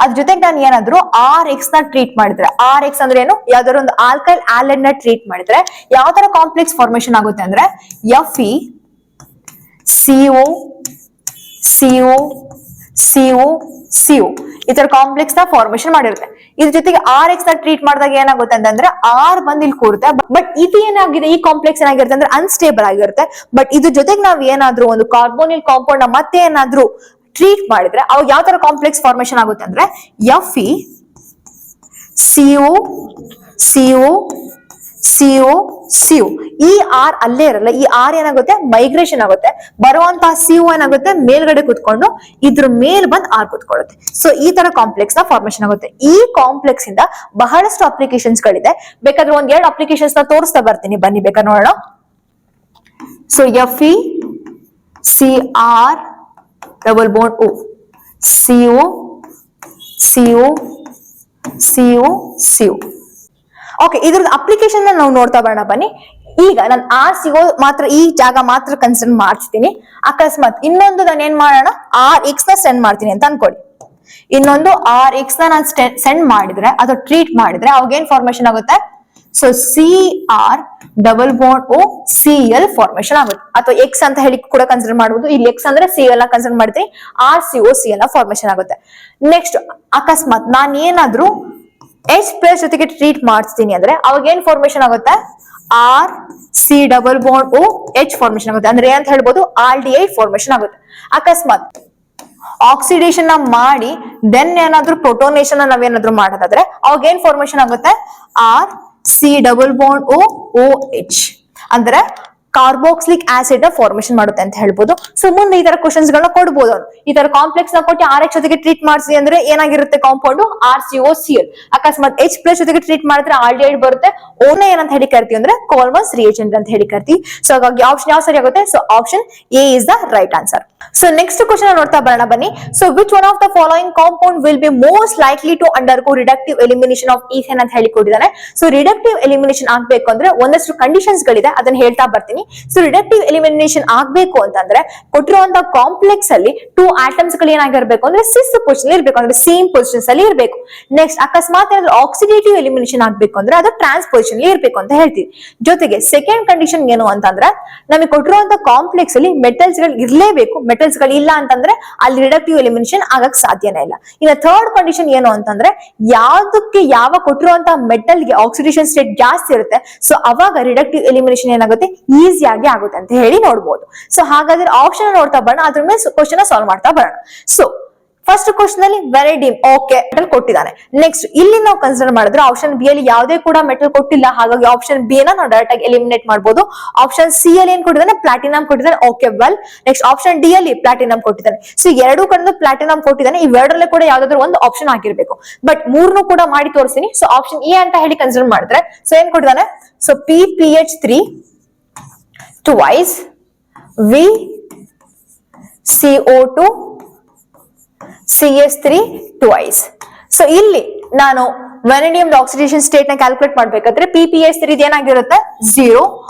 ಅದ್ರ ಜೊತೆಗೆ ನಾನು ಏನಾದ್ರು RX ನ ಟ್ರೀಟ್ ಮಾಡಿದ್ರೆ, RX ಅಂದ್ರೆ ಏನು, ಯಾವ್ದಾದ್ರು ಒಂದು ಆಲ್ಕೈಲ್ ಆಲೈಡ್ ನ ಟ್ರೀಟ್ ಮಾಡಿದ್ರೆ ಯಾವ ತರ ಕಾಂಪ್ಲೆಕ್ಸ್ ಫಾರ್ಮೇಶನ್ ಆಗುತ್ತೆ ಅಂದ್ರೆ FeCO ಈ ತರ ಕಾಂಪ್ಲೆಕ್ಸ್ ನ ಫಾರ್ಮೇಶನ್ ಮಾಡಿರುತ್ತೆ. ಇದ್ರ ಜೊತೆಗೆ RX ನ ಟ್ರೀಟ್ ಮಾಡಿದಾಗ ಏನಾಗುತ್ತೆ ಅಂತಂದ್ರೆ R ಬಂದ್ ಇಲ್ಲಿ ಕೂರುತ್ತೆ. ಬಟ್ ಇದು ಏನಾಗಿದೆ, ಈ ಕಾಂಪ್ಲೆಕ್ಸ್ ಏನಾಗಿರುತ್ತೆ ಅಂದ್ರೆ ಅನ್ಸ್ಟೇಬಲ್ ಆಗಿರುತ್ತೆ. ಬಟ್ ಇದ್ರ ಜೊತೆಗೆ ನಾವ್ ಏನಾದ್ರು ಒಂದು ಕಾರ್ಬೋನಿಲ್ ಕಾಂಪೌಂಡ್ ನ ಮತ್ತೆ ಏನಾದ್ರು ಟ್ರೀಟ್ ಮಾಡಿದ್ರೆ ಅವಾಗ ಯಾವ ತರ ಕಾಂಪ್ಲೆಕ್ಸ್ ಫಾರ್ಮೇಶನ್ ಆಗುತ್ತೆ ಅಂದ್ರೆ FeCO ಈ R ಅಲ್ಲೇ ಇರಲ್ಲ, ಈ R ಏನಾಗುತ್ತೆ ಮೈಗ್ರೇಷನ್ ಆಗುತ್ತೆ, ಬರುವಂತಹ CO ಏನಾಗುತ್ತೆ ಮೇಲ್ಗಡೆ ಕುತ್ಕೊಂಡು ಇದ್ರ ಮೇಲ್ ಬಂದ್ R ಕುತ್ಕೊಳ್ಳುತ್ತೆ. ಸೊ ಈ ತರ ಕಾಂಪ್ಲೆಕ್ಸ್ ನ ಫಾರ್ಮೇಶನ್ ಆಗುತ್ತೆ. ಈ ಕಾಂಪ್ಲೆಕ್ಸ್ ಇಂದ ಬಹಳಷ್ಟು ಅಪ್ಲಿಕೇಶನ್ಸ್ ಗಳಿದೆ. ಬೇಕಾದ್ರೆ ಒಂದ್ 2 ಅಪ್ಲಿಕೇಶನ್ಸ್ ನ ತೋರಿಸ್ತಾ ಬರ್ತೀನಿ ಬನ್ನಿ, ಬೇಕಾದ್ರೆ ನೋಡೋಣ. So FeCr double bond O CO. Okay, ಇದ್ರದ್ದು ಅಪ್ಲಿಕೇಶನ್ ನಾವು ನೋಡ್ತಾ ಬರೋಣ ಬನ್ನಿ. ಈಗ ನಾನು RCO ಮಾತ್ರ ಈ ಜಾಗ ಮಾತ್ರ ಕನ್ಸಿಡರ್ ಮಾಡ್ತೀನಿ. ಅಕಸ್ಮಾತ್ ಇನ್ನೊಂದು ನಾನು ಏನ್ ಮಾಡೋಣ, RX ನ ಸೆಂಡ್ ಮಾಡ್ತೀನಿ ಅಂತ ಅನ್ಕೊಳ್ಳಿ. ಇನ್ನೊಂದು RX ನ ನಾನು ಸೆಂಡ್ ಮಾಡಿದ್ರೆ ಅಥವಾ ಟ್ರೀಟ್ ಮಾಡಿದ್ರೆ ಅವಾಗ ಏನ್ ಫಾರ್ಮೇಶನ್ ಆಗುತ್ತೆ, so Cr double bond O Cl formation ಆಗುತ್ತೆ. ಅಥವಾ X ಅಂತ ಹೇಳಿ ಕೂಡ ಕನ್ಸಿಡರ್ ಮಾಡಬಹುದು. ಇಲ್ಲಿ X ಅಂದ್ರೆ Cl ನ ಕನ್ಸಿಡರ್ ಮಾಡ್ತೀನಿ, RCO Cl ನ ಫಾರ್ಮೇಶನ್ ಆಗುತ್ತೆ. ನೆಕ್ಸ್ಟ್ ಅಕಸ್ಮಾತ್ ನಾನು ಏನಾದ್ರೂ H ಪ್ಲಸ್ ಜೊತೆಗೆ ಟ್ರೀಟ್ ಮಾಡ್ತೀನಿ ಅಂದ್ರೆ ಅವಾಗ ಏನ್ ಫಾರ್ಮೇಶನ್ ಆಗುತ್ತೆ, RC double bond O H formation ಆಗುತ್ತೆ. ಅಂದ್ರೆ ಏನಂತ ಹೇಳ್ಬೋದು, ಆಲ್ಡಿಹೈಡ್ ಫಾರ್ಮೇಶನ್ ಆಗುತ್ತೆ. ಅಕಸ್ಮಾತ್ ಆಕ್ಸಿಡೇಷನ್ ಮಾಡಿ ದೆನ್ ಏನಾದ್ರೂ ಪ್ರೊಟೋನೇಷನ್ ನಾವೇನಾದ್ರೂ ಮಾಡೋದಾದ್ರೆ ಅವಾಗ ಏನ್ ಫಾರ್ಮೇಶನ್ ಆಗುತ್ತೆ, RC double bond O OH ಅಂದ್ರೆ ಕಾರ್ಬೋಕ್ಸಿಲಿಕ್ ಆಸಿಡ್ ನ ಫಾರ್ಮೇಶನ್ ಮಾಡುತ್ತೆ ಅಂತ ಹೇಳ್ಬೋದು. ಸೊ ಮುಂದೆ ಈ ತರ ಕ್ವಶನ್ಸ್ ಗಳನ್ನ ಕೊಡ್ಬೋದು. ಅವ್ರು ಈ ತರ ಕಾಂಪ್ಲೆಕ್ಸ್ ನ ಕೊಟ್ಟು RX ಜೊತೆಗೆ ಟ್ರೀಟ್ ಮಾಡಿಸಿ ಅಂದ್ರೆ ಏನಾಗಿರುತ್ತೆ ಕಾಂಪೌಂಡ್ RCOCl. ಅಕಸ್ಮಾತ್ H ಪ್ಲಸ್ ಜೊತೆಗೆ ಟ್ರೀಟ್ ಮಾಡಿದ್ರೆ ಆಲ್ಡಿಹೈಡ್ ಬರುತ್ತೆ. ಓನ ಏನಂತ ಹೇಳಿ ಕರಿತೀವಿ ಅಂದ್ರೆ ಕೋಲ್ಮನ್ಸ್ ರಿಯೇಜೆಂಟ್ ಅಂತ ಹೇಳಿ ಕರಿತೀವಿ. ಸೊ ಹಾಗಾಗಿ ಆಪ್ಷನ್ ಯಾವ ಸರಿ ಆಗುತ್ತೆ, so option A is the right answer. So next question ನೋಡ್ತಾ ಬರೋಣ ಬನ್ನಿ. So which one of the following compound will be most likely to undergo reductive elimination of ethane ಅಂತ ಹೇಳಿ ಕೊಟ್ಟಿದ್ದಾನೆ. ಸೊ ರಿಡಕ್ಟಿವ್ ಎಲಿಮಿನೇಷನ್ ಆಗ್ಬೇಕು ಅಂದ್ರೆ ಒಂದಷ್ಟು ಕಂಡೀಷನ್ಸ್ ಗಳಿದೆ, ಅದನ್ನ ಹೇಳ್ತಾ ಬರ್ತೀನಿ. ಸೊ ರಿಡಕ್ಟಿವ್ ಎಲಿಮಿನೇಷನ್ ಆಗ್ಬೇಕು ಅಂತಂದ್ರೆ ಕೊಟ್ಟಿರುವಂತಹ ಕಾಂಪ್ಲೆಕ್ಸ್ ಅಲ್ಲಿ 2 ಆಟಮ್ಸ್ ಗಳು ಏನಾಗಿರ್ಬೇಕು ಅಂದ್ರೆ ಸಿಸ್ ಪೊಸಿಷನ್ ಇರಬೇಕು, ಅಂದ್ರೆ ಸೇಮ್ ಪೊಸಿಷನ್ಸ್ ಅಲ್ಲಿ ಇರಬೇಕು. ನೆಕ್ಸ್ಟ್ ಅಕಸ್ಮಾತ್ ಏನಾದ್ರು ಆಕ್ಸಿಡೇಟಿವ್ ಎಲಿಮಿನೇಷನ್ ಆಗ್ಬೇಕು ಅಂದ್ರೆ ಅದು ಟ್ರಾನ್ಸ್ ಪೊಸಿಷನ್ ಇರಬೇಕು ಅಂತ ಹೇಳ್ತೀವಿ. ಜೊತೆಗೆ ಸೆಕೆಂಡ್ ಕಂಡೀಷನ್ ಏನು ಅಂತಂದ್ರೆ ನಮಗೆ ಕೊಟ್ಟಿರುವಂತಹ ಕಾಂಪ್ಲೆಕ್ಸ್ ಅಲ್ಲಿ ಮೆಟಲ್ಸ್ ಗಳು ಇರಲೇಬೇಕು, ಮೆಟಲ್ಸ್ ಗಳು ಇಲ್ಲ ಅಂತಂದ್ರೆ ಅಲ್ಲಿ ರಿಡಕ್ಟಿವ್ ಎಲಿಮಿನೇಷನ್ ಆಗಕ್ ಸಾಧ್ಯನೇ ಇಲ್ಲ. ಇನ್ನು ಥರ್ಡ್ ಕಂಡೀಷನ್ ಏನು ಅಂತಂದ್ರೆ ಯಾವ್ದಕ್ಕೆ ಯಾವ ಕೊಟ್ಟಿರುವಂತಹ ಮೆಟಲ್ ಗೆ ಆಕ್ಸಿಡೇಷನ್ ಸ್ಟೇಟ್ ಜಾಸ್ತಿ ಇರುತ್ತೆ, ಸೊ ಅವಾಗ ರಿಡಕ್ಟಿವ್ ಎಲಿಮಿನೇಷನ್ ಏನಾಗುತ್ತೆ ಈಸಿಯಾಗಿ ಆಗುತ್ತೆ ಅಂತ ಹೇಳಿ ನೋಡ್ಬೋದು. ಸೊ ಹಾಗಾದ್ರೆ ಆಪ್ಷನ್ ನೋಡ್ತಾ ಬರೋಣ, ಅದ್ರ ಮೇಲೆ ಕ್ವಶನ್ ಸಾಲ್ವ್ ಮಾಡ್ತಾ ಬರೋಣ. ಸೊ ಫಸ್ಟ್ ಕ್ವಶನ್ ಅಲ್ಲಿ ವೆರಿಡಿಯಂ ಓಕೆ ಮೆಟಲ್ ಕೊಟ್ಟಿದ್ದಾನೆ. ನೆಕ್ಸ್ಟ್ ಇಲ್ಲಿ ನಾವು ಕನ್ಸಿಡರ್ ಮಾಡಿದ್ರೆ ಆಪ್ಷನ್ ಬಿ ಅಲ್ಲಿ ಯಾವುದೇ ಕೂಡ ಮೆಟಲ್ ಕೊಟ್ಟಿಲ್ಲ, ಹಾಗಾಗಿ ಆಪ್ಷನ್ ಬಿ ನ ನಾವು ಡೈರೆಕ್ಟ್ ಆಗಿ ಎಲಿಮಿನೇಟ್ ಮಾಡಬಹುದು. ಆಪ್ಷನ್ ಸಿ ಅಲ್ಲಿ ಏನ್ ಕೊಟ್ಟಿದ್ದಾನೆ, ಪ್ಲಾಟಿನಂ ಕೊಟ್ಟಿದ್ದಾನೆ. Okay well, next option D ಅಲ್ಲಿ ಪ್ಲಾಟಿನಂ ಕೊಟ್ಟಿದ್ದಾನೆ. ಸೊ ಎರಡು ಕಡೆ ಪ್ಲಾಟಿನಂ ಕೊಟ್ಟಿದ್ದಾನೆ, ಇವೆರಡರಲ್ಲೇ ಕೂಡ ಯಾವ್ದಾದ್ರು ಒಂದು ಆಪ್ಷನ್ ಆಗಿರ್ಬೇಕು. ಬಟ್ ಮೂರನ್ನು ಕೂಡ ಮಾಡಿ ತೋರಿಸ್ತೀನಿ. ಸೊ ಆಪ್ಷನ್ ಎ ಅಂತ ಹೇಳಿ ಕನ್ಸಿಡರ್ ಮಾಡಿದ್ರೆ ಸೊ ಏನ್ ಕೊಟ್ಟಿದ್ದಾನೆ, so PPH3 twice VCO2 CS3 twice. So ಇಲ್ಲಿ ನಾನು ವೆನಡಿಯಂ ಆಕ್ಸಿಡೇಷನ್ ಸ್ಟೇಟ್ ನ ಕ್ಯಾಲ್ಕುಲೇಟ್ ಮಾಡ್ಬೇಕಾದ್ರೆ PPH3 ಏನಾಗಿರುತ್ತೆ 0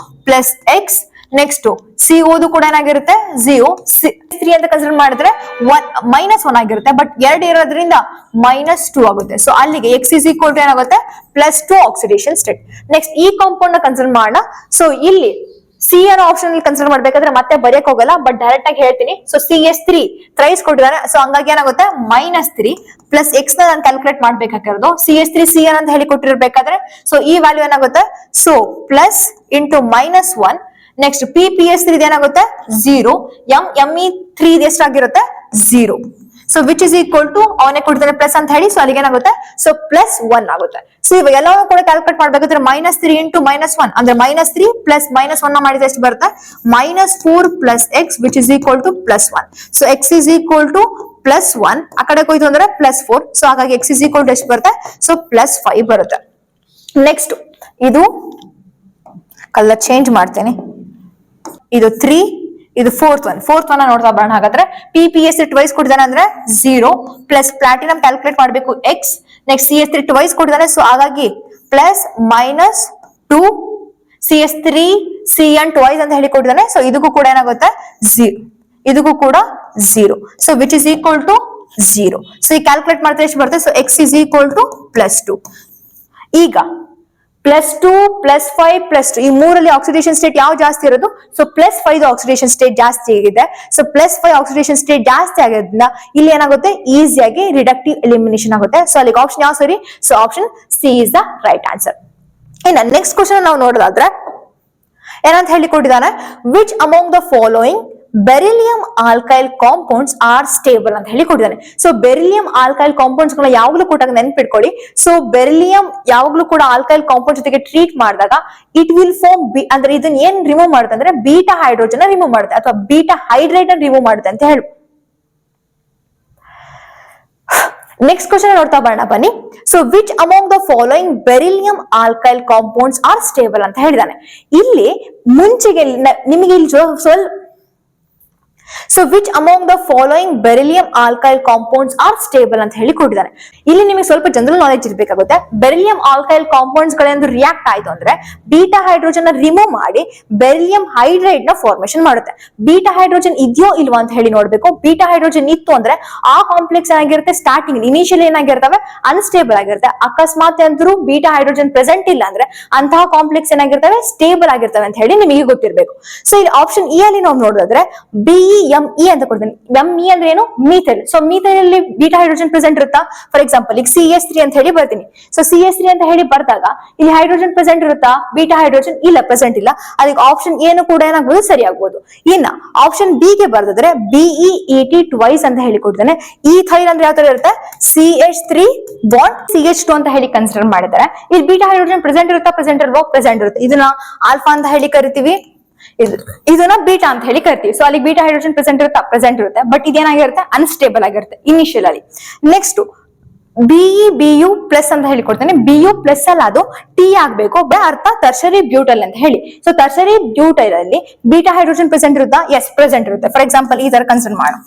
ಪ್ಲಸ್ X, ನೆಕ್ಸ್ಟ್ CO ಕೂಡ ಏನಾಗಿರುತ್ತೆ 0, 3 ಅಂತ ಕನ್ಸಿಡರ್ ಮಾಡಿದ್ರೆ -1 ಆಗಿರುತ್ತೆ. ಬಟ್ 2 ಇರೋದ್ರಿಂದ -2 ಆಗುತ್ತೆ. ಸೊ ಅಲ್ಲಿಗೆ X is equal to ಏನಾಗುತ್ತೆ +2 ಆಕ್ಸಿಡೇಷನ್ ಸ್ಟೇಟ್. ನೆಕ್ಸ್ಟ್ ಈ ಕಾಂಪೌಂಡ್ ನ ಕನ್ಸಿಡರ್ ಮಾಡೋಣ. ಸೊ ಇಲ್ಲಿ ಸಿ ಅನ್ನೋ ಆಪ್ಷನ್ ಅಲ್ಲಿ ಕನ್ಸಿಡರ್ ಮಾಡ್ಬೇಕಾದ್ರೆ ಮತ್ತೆ ಬರೆಯಕ್ ಹೋಗಲ್ಲ, ಬಟ್ ಡೈರೆಕ್ಟ್ ಆಗಿ ಹೇಳ್ತೀನಿ. ಸೊ CS3 ಥ್ರೈಸ್ ಕೊಟ್ಟಿದ್ದಾರೆ. ಸೊ ಹಂಗಾಗಿ ಏನಾಗುತ್ತೆ -3 ಪ್ಲಸ್ X ನ ನಾನು ಕ್ಯಾಲ್ಕುಲೇಟ್ ಮಾಡ್ಬೇಕಾಗಿರೋದು CS3 CN ಅಂತ ಹೇಳಿ ಕೊಟ್ಟಿರ್ಬೇಕಾದ್ರೆ ಸೊ ಈ ವ್ಯಾಲ್ಯೂ ಏನಾಗುತ್ತೆ, so plus into -1. Next PPH3 ಏನಾಗುತ್ತೆ 0, ME3 ಎಷ್ಟಾಗಿರುತ್ತೆ 0. So which is equal to ಅವನೇ ಕೊಡ್ತಾನೆ ಪ್ಲಸ್ ಅಂತ ಹೇಳಿ, ಸೊ ಅಲ್ಲಿಗೆ ಏನಾಗುತ್ತೆ ಸೊ +1 ಆಗುತ್ತೆ. ಸೊ ಇವಾಗ ಎಲ್ಲವೂ ಕೂಡ ಕ್ಯಾಲ್ಕುಲೇಟ್ ಮಾಡ್ಬೇಕಾದ್ರೆ -3 ಇಂಟು -1 ಅಂದ್ರೆ -3 ಪ್ಲಸ್ -1 ಮಾಡಿದ್ರೆ ಎಷ್ಟು ಬರುತ್ತೆ, -4 plus X which is equal to +1. So X is equal to +1 ಆ ಕಡೆ ಹೋಯ್ತು ಅಂದ್ರೆ +4. ಸೊ ಹಾಗಾಗಿ x ಇಸ್ ಈಕ್ವಲ್ ಟು ಎಷ್ಟು ಬರುತ್ತೆ? ಸೊ +5 ಬರುತ್ತೆ. ನೆಕ್ಸ್ಟ್ ಇದು ಕಲರ್ ಚೇಂಜ್ ಮಾಡ್ತೇನೆ. ಇದು 3, ಇದು ಫೋರ್ತ್ ಒನ್ ನೋಡ್ತಾ ಬರೋಣ. ಹಾಗಾದ್ರೆ PPS ಟ್ವೈಸ್ ಕೊಟ್ಟಿದ್ದಾನೆ ಅಂದ್ರೆ 0 ಪ್ಲಸ್ ಪ್ಲಾಟಿನಮ್ ಕ್ಯಾಲ್ಕುಲೇಟ್ ಮಾಡಬೇಕು x. ನೆಕ್ಸ್ಟ್ CS3 ಟ್ವೈಸ್ ಕೊಟ್ಟಿದ್ದಾನೆ, ಸೊ ಹಾಗಾಗಿ +-2 CS3 CN ಟ್ವೈಸ್ ಅಂತ ಹೇಳಿ ಕೊಟ್ಟಿದ್ದಾನೆ. ಸೊ ಇದಕ್ಕೂ ಕೂಡ ಏನಾಗುತ್ತೆ 0, ಇದಕ್ಕೂ ಕೂಡ 0. So which is equal to 0. So ಈ ಕ್ಯಾಲ್ಕುಲೇಟ್ ಮಾಡಿದ್ರೆ ಎಷ್ಟು ಬರುತ್ತೆ? So x is equal to +2. ಈಗ +2 +5 +2 ಈ ಮೂರಲ್ಲಿ ಆಕ್ಸಿಡೇಷನ್ ಸ್ಟೇಟ್ ಯಾವ ಜಾಸ್ತಿ ಇರೋದು? ಸೊ +5 ಆಕ್ಸಿಡೇಷನ್ ಸ್ಟೇಟ್ ಜಾಸ್ತಿ ಆಗಿದೆ. ಸೊ +5 ಆಕ್ಸಿಡೇಷನ್ ಸ್ಟೇಟ್ ಜಾಸ್ತಿ ಆಗೋದ್ರಿಂದ ಇಲ್ಲಿ ಏನಾಗುತ್ತೆ? ಈಸಿಯಾಗಿ ರಿಡಕ್ಟಿವ್ ಎಲಿಮಿನೇಷನ್ ಆಗುತ್ತೆ. ಸೊ ಅಲ್ಲಿ ಆಪ್ಷನ್ ಯಾವ ಸರಿ? So option C is the right answer. ಇನ್ನು ನೆಕ್ಸ್ಟ್ ಕ್ವಶನ್ ನಾವು ನೋಡೋದಾದ್ರೆ ಏನಂತ ಹೇಳಿ ಕೊಟ್ಟಿದ್ದಾನೆ? Which among the following beryllium alkyl compounds R stable ಅಂತ ಹೇಳಿ ಕೊಟ್ಟಿದ್ದಾನೆ. ಸೊ ಬೆರಿಲಿಯಂ ಆಲ್ಕೈಲ್ ಕಾಂಪೌಂಡ್ಸ್ ಗಳನ್ನ ಯಾವಾಗಲೂ ಕೊಟ್ಟಾಗ ನೆನ್ಪಿಟ್ಕೊಳ್ಳಿ. ಸೊ ಬೆರಿಲಿಯಂ ಯಾವಾಗಲೂ ಕೂಡ ಆಲ್ಕೈಲ್ ಕಾಂಪೌಂಡ್ ಜೊತೆಗೆ ಟ್ರೀಟ್ ಮಾಡಿದಾಗ ಇಟ್ ವಿಲ್ ಫಾರ್ಮ್ ಅಂದ್ರೆ ಇದನ್ನ ಏನ್ ರಿಮೂವ್ ಮಾಡುತ್ತೆ ಅಂದ್ರೆ ಬೀಟಾ ಹೈಡ್ರೋಜನ್ ರಿಮೂವ್ ಮಾಡುತ್ತೆ ಅಥವಾ ಬೀಟಾ ಹೈಡ್ರೇಟ್ ರಿಮೂವ್ ಮಾಡುತ್ತೆ ಅಂತ ಹೇಳಿ. ನೆಕ್ಸ್ಟ್ ಕ್ವಶನ್ ನೋಡ್ತಾ ಬರೋಣ ಬನ್ನಿ. So which among the following beryllium alkyl compounds R stable ಅಂತ ಹೇಳಿದಾನೆ. ಇಲ್ಲಿ ಮುಂಚೆಗೆ ನಿಮಗೆ ಇಲ್ಲಿ ಸ್ವಲ್ಪ so which among the following beryllium alkyl compounds R stable ಅಂತ ಹೇಳಿ ಕೊಟ್ಟಿದ್ದಾನೆ. ಇಲ್ಲಿ ನಿಮಗೆ ಸ್ವಲ್ಪ ಜನರಲ್ ನಾಲೆಜ್ ಇರಬೇಕಾಗುತ್ತೆ. ಬೆರಿಲಿಯಂ ಆಲ್ಕೈಲ್ ಕಾಂಪೌಂಡ್ಸ್ ಗಳೇನಾದ್ರು ರಿಯಾಕ್ಟ್ ಆಯ್ತು ಅಂದ್ರೆ ಬೀಟಾ ಹೈಡ್ರೋಜನ್ ರಿಮೂವ್ ಮಾಡಿ ಬೆರಿಲಿಯಂ ಹೈಡ್ರೈಡ್ ನ ಫಾರ್ಮೇಶನ್ ಮಾಡುತ್ತೆ. ಬೀಟಾ ಹೈಡ್ರೋಜನ್ ಇದೆಯೋ ಇಲ್ವಾ ಅಂತ ಹೇಳಿ ನೋಡ್ಬೇಕು. ಬೀಟಾ ಹೈಡ್ರೋಜನ್ ಇತ್ತು ಅಂದ್ರೆ ಆ ಕಾಂಪ್ಲೆಕ್ಸ್ ಏನಾಗಿರುತ್ತೆ? Starting initial ಏನಾಗಿರ್ತವೆ? ಅನ್ಸ್ಟೇಬಲ್ ಆಗಿರುತ್ತೆ. ಅಕಸ್ಮಾತ್ ಅಂದ್ರೂ ಬೀಟಾ ಹೈಡ್ರೋಜನ್ ಪ್ರೆಸೆಂಟ್ ಇಲ್ಲ ಅಂದ್ರೆ ಅಂತಹ ಕಾಂಪ್ಲೆಕ್ಸ್ ಏನಾಗಿರ್ತವೆ? ಸ್ಟೇಬಲ್ ಆಗಿರ್ತವೆ ಅಂತ ಹೇಳಿ ನಿಮಗೆ ಗೊತ್ತಿರಬೇಕು. ಸೊ ಇಲ್ಲಿ ಆಪ್ಷನ್ ಇ ಅಲ್ಲಿ ನಾವು ನೋಡೋದಾದ್ರೆ BE ಅಂತ ಕೊಡ್ತೀನಿ. ME ಅಂದ್ರೆ ಏನು? ಮೀಥೈಲ್. ಸೊ ಮೀಥೈಲ್ ಅಲ್ಲಿ ಬೀಟಾ ಹೈಡ್ರೋಜನ್ ಪ್ರೆಸೆಂಟ್ ಇರುತ್ತಾ? ಫಾರ್ ಎಕ್ಸಾಂಪಲ್ ಈಗ CH3 ಅಂತ ಹೇಳಿ ಬರ್ತೀನಿ. ಸೊ CH3 ಅಂತ ಹೇಳಿ ಬರ್ದಾಗ ಇಲ್ಲಿ ಹೈಡ್ರೋಜನ್ ಪ್ರೆಸೆಂಟ್ ಇರುತ್ತಾ? ಬೀಟಾ ಹೈಡ್ರೋಜನ್ ಇಲ್ಲ, ಪ್ರೆಸೆಂಟ್ ಇಲ್ಲ. ಅದಕ್ಕೆ ಆಪ್ಷನ್ ಏನು ಕೂಡ ಏನಾಗಬಹುದು? ಸರಿ ಆಗ್ಬಹುದು. ಇನ್ನ ಆಪ್ಷನ್ ಬಿ ಗೆ ಬರ್ದಿದ್ರೆ BeET ಟ್ವೈಸ್ ಅಂತ ಹೇಳಿ ಕೊಡ್ತಾನೆ. ಈಥೈಲ್ ಅಂದ್ರೆ ಯಾವ ತರ ಇರುತ್ತೆ? CH3 ಬಾಂಡ್ CH2 ಅಂತ ಹೇಳಿ ಕನ್ಸಿಡರ್ ಮಾಡಿದ್ದಾರೆ. ಇಲ್ಲಿ ಬೀಟಾ ಹೈಡ್ರೋಜನ್ ಪ್ರೆಸೆಂಟ್ ಇರುತ್ತಾ? ಪ್ರೆಸೆಂಟ್ ಇಲ್ವೋ? ಪ್ರೆಸೆಂಟ್ ಇರುತ್ತೆ. ಇದನ್ನ ಆಲ್ಫಾ ಅಂತ ಹೇಳಿ ಕರಿತೀವಿ, ಇದನ್ನ ಬೀಟಾ ಅಂತ ಹೇಳಿ ಕರಿತೀವಿ. ಸೊ ಅಲ್ಲಿ ಬೀಟಾ ಹೈಡ್ರೋಜನ್ ಪ್ರೆಸೆಂಟ್ ಇರುತ್ತಾ? ಪ್ರೆಸೆಂಟ್ ಇರುತ್ತೆ. ಬಟ್ ಇದೇನಾಗಿರುತ್ತೆ? ಅನ್ಸ್ಟೇಬಲ್ ಆಗಿರುತ್ತೆ ಇನಿಷಿಯಲ್ ಅಲ್ಲಿ. ನೆಕ್ಸ್ಟ್ BeBu ಪ್ಲಸ್ ಅಂತ ಹೇಳಿ ಕೊಡ್ತೇನೆ. BU ಪ್ಲಸ್ ಅಲ್ಲ, ಅದು T ಆಗ್ಬೇಕು. ಅರ್ಥ ಟರ್ಷರಿ ಬ್ಯೂಟೈಲ್ ಅಂತ ಹೇಳಿ. ಸೊ ಟರ್ಷರಿ ಬ್ಯೂಟೈಲ್ ಅಲ್ಲಿ ಬೀಟಾ ಹೈಡ್ರೋಜನ್ ಪ್ರೆಸೆಂಟ್ ಇರುತ್ತಾ? ಎಸ್, ಪ್ರೆಸೆಂಟ್ ಇರುತ್ತೆ. ಫಾರ್ ಎಕ್ಸಾಂಪಲ್ ಈ ತರ ಕನ್ಸಿಡರ್ ಮಾಡೋಣ.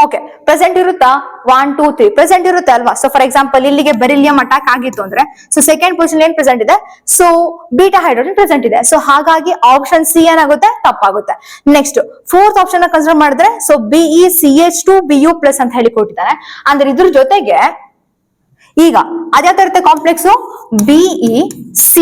ಓಕೆ, ಪ್ರೆಸೆಂಟ್ ಇರುತ್ತಾ? 1 2 3 ಪ್ರೆಸೆಂಟ್ ಇರುತ್ತೆ ಅಲ್ವಾ? ಸೊ ಫಾರ್ ಎಕ್ಸಾಂಪಲ್ ಇಲ್ಲಿಗೆ ಬೆರಿಲಿಯಂ ಅಟ್ಯಾಕ್ ಆಗಿತ್ತು ಅಂದ್ರೆ ಸೊ ಸೆಕೆಂಡ್ ಪೊಸಿಷನ್ ಏನ್ ಪ್ರೆಸೆಂಟ್ ಇದೆ? ಸೊ ಬೀಟಾ ಹೈಡ್ರೋಜನ್ ಪ್ರೆಸೆಂಟ್ ಇದೆ. ಸೊ ಹಾಗಾಗಿ ಆಪ್ಷನ್ ಸಿ ಏನಾಗುತ್ತೆ? ತಪ್ಪಾಗುತ್ತೆ. ನೆಕ್ಸ್ಟ್ ಫೋರ್ತ್ ಆಪ್ಷನ್ ಕನ್ಸಿಡರ್ ಮಾಡಿದ್ರೆ ಸೊ BeCH2Bu ಪ್ಲಸ್ ಅಂತ ಹೇಳಿ ಕೊಟ್ಟಿದ್ದಾರೆ. ಅಂದ್ರೆ ಇದ್ರ ಜೊತೆಗೆ ಈಗ ಅದೇ ತರ ಕಾಂಪ್ಲೆಕ್ಸ್ BeC,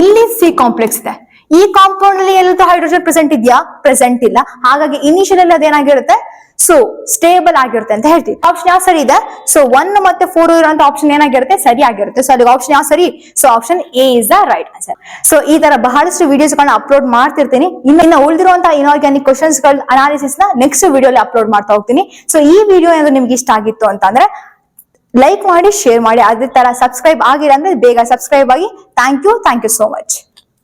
ಇಲ್ಲಿ ಸಿ ಕಾಂಪ್ಲೆಕ್ಸ್ ಇದೆ. ಈ ಕಾಂಪೌಂಡ್ ಅಲ್ಲಿ ಎಲ್ಲದೂ ಹೈಡ್ರೋಜನ್ ಪ್ರೆಸೆಂಟ್ ಇದೆಯಾ? ಪ್ರೆಸೆಂಟ್ ಇಲ್ಲ. ಹಾಗಾಗಿ ಇನಿಷಿಯಲ್ ಅಲ್ಲಿ ಅದೇನಾಗಿರುತ್ತೆ? ಸೊ ಸ್ಟೇಬಲ್ ಆಗಿರುತ್ತೆ ಅಂತ ಹೇಳ್ತೀವಿ. ಆಪ್ಷನ್ ಯಾವ ಸರಿ ಇದೆ? ಸೊ 1 ಮತ್ತೆ 4 ಇರುವಂತ ಆಪ್ಷನ್ ಏನಾಗಿರುತ್ತೆ? ಸರಿ ಆಗಿರುತ್ತೆ. ಸೊ ಅದಕ್ಕೆ ಆಪ್ಷನ್ ಯಾವ ಸರಿ? So option A is the right answer. So ಈ ತರ ಬಹಳಷ್ಟು ವಿಡಿಯೋಸ್ ಗಳನ್ನ ಅಪ್ಲೋಡ್ ಮಾಡ್ತಿರ್ತೀನಿ. ಇನ್ನು ಉಳಿದಿರುವಂತಹ ಇನ್ಆರ್ಗ್ಯಾನಿಕ್ ಕ್ವಶನ್ಸ್ ಗಳ ಅನಾಲಿಸಿಸ್ ನ ನೆಕ್ಸ್ಟ್ ವಿಡಿಯೋಲಿ ಅಪ್ಲೋಡ್ ಮಾಡ್ತಾ ಹೋಗ್ತೀನಿ. ಸೊ ಈ ವಿಡಿಯೋ ಏನಾದ್ರು ನಿಮ್ಗೆ ಇಷ್ಟ ಆಗಿತ್ತು ಅಂತಂದ್ರೆ ಲೈಕ್ ಮಾಡಿ, ಶೇರ್ ಮಾಡಿ. ಅದೇ ತರ ಸಬ್ಸ್ಕ್ರೈಬ್ ಆಗಿಲ್ಲ ಅಂದ್ರೆ ಬೇಗ ಸಬ್ಸ್ಕ್ರೈಬ್ ಆಗಿ. Thank you so much.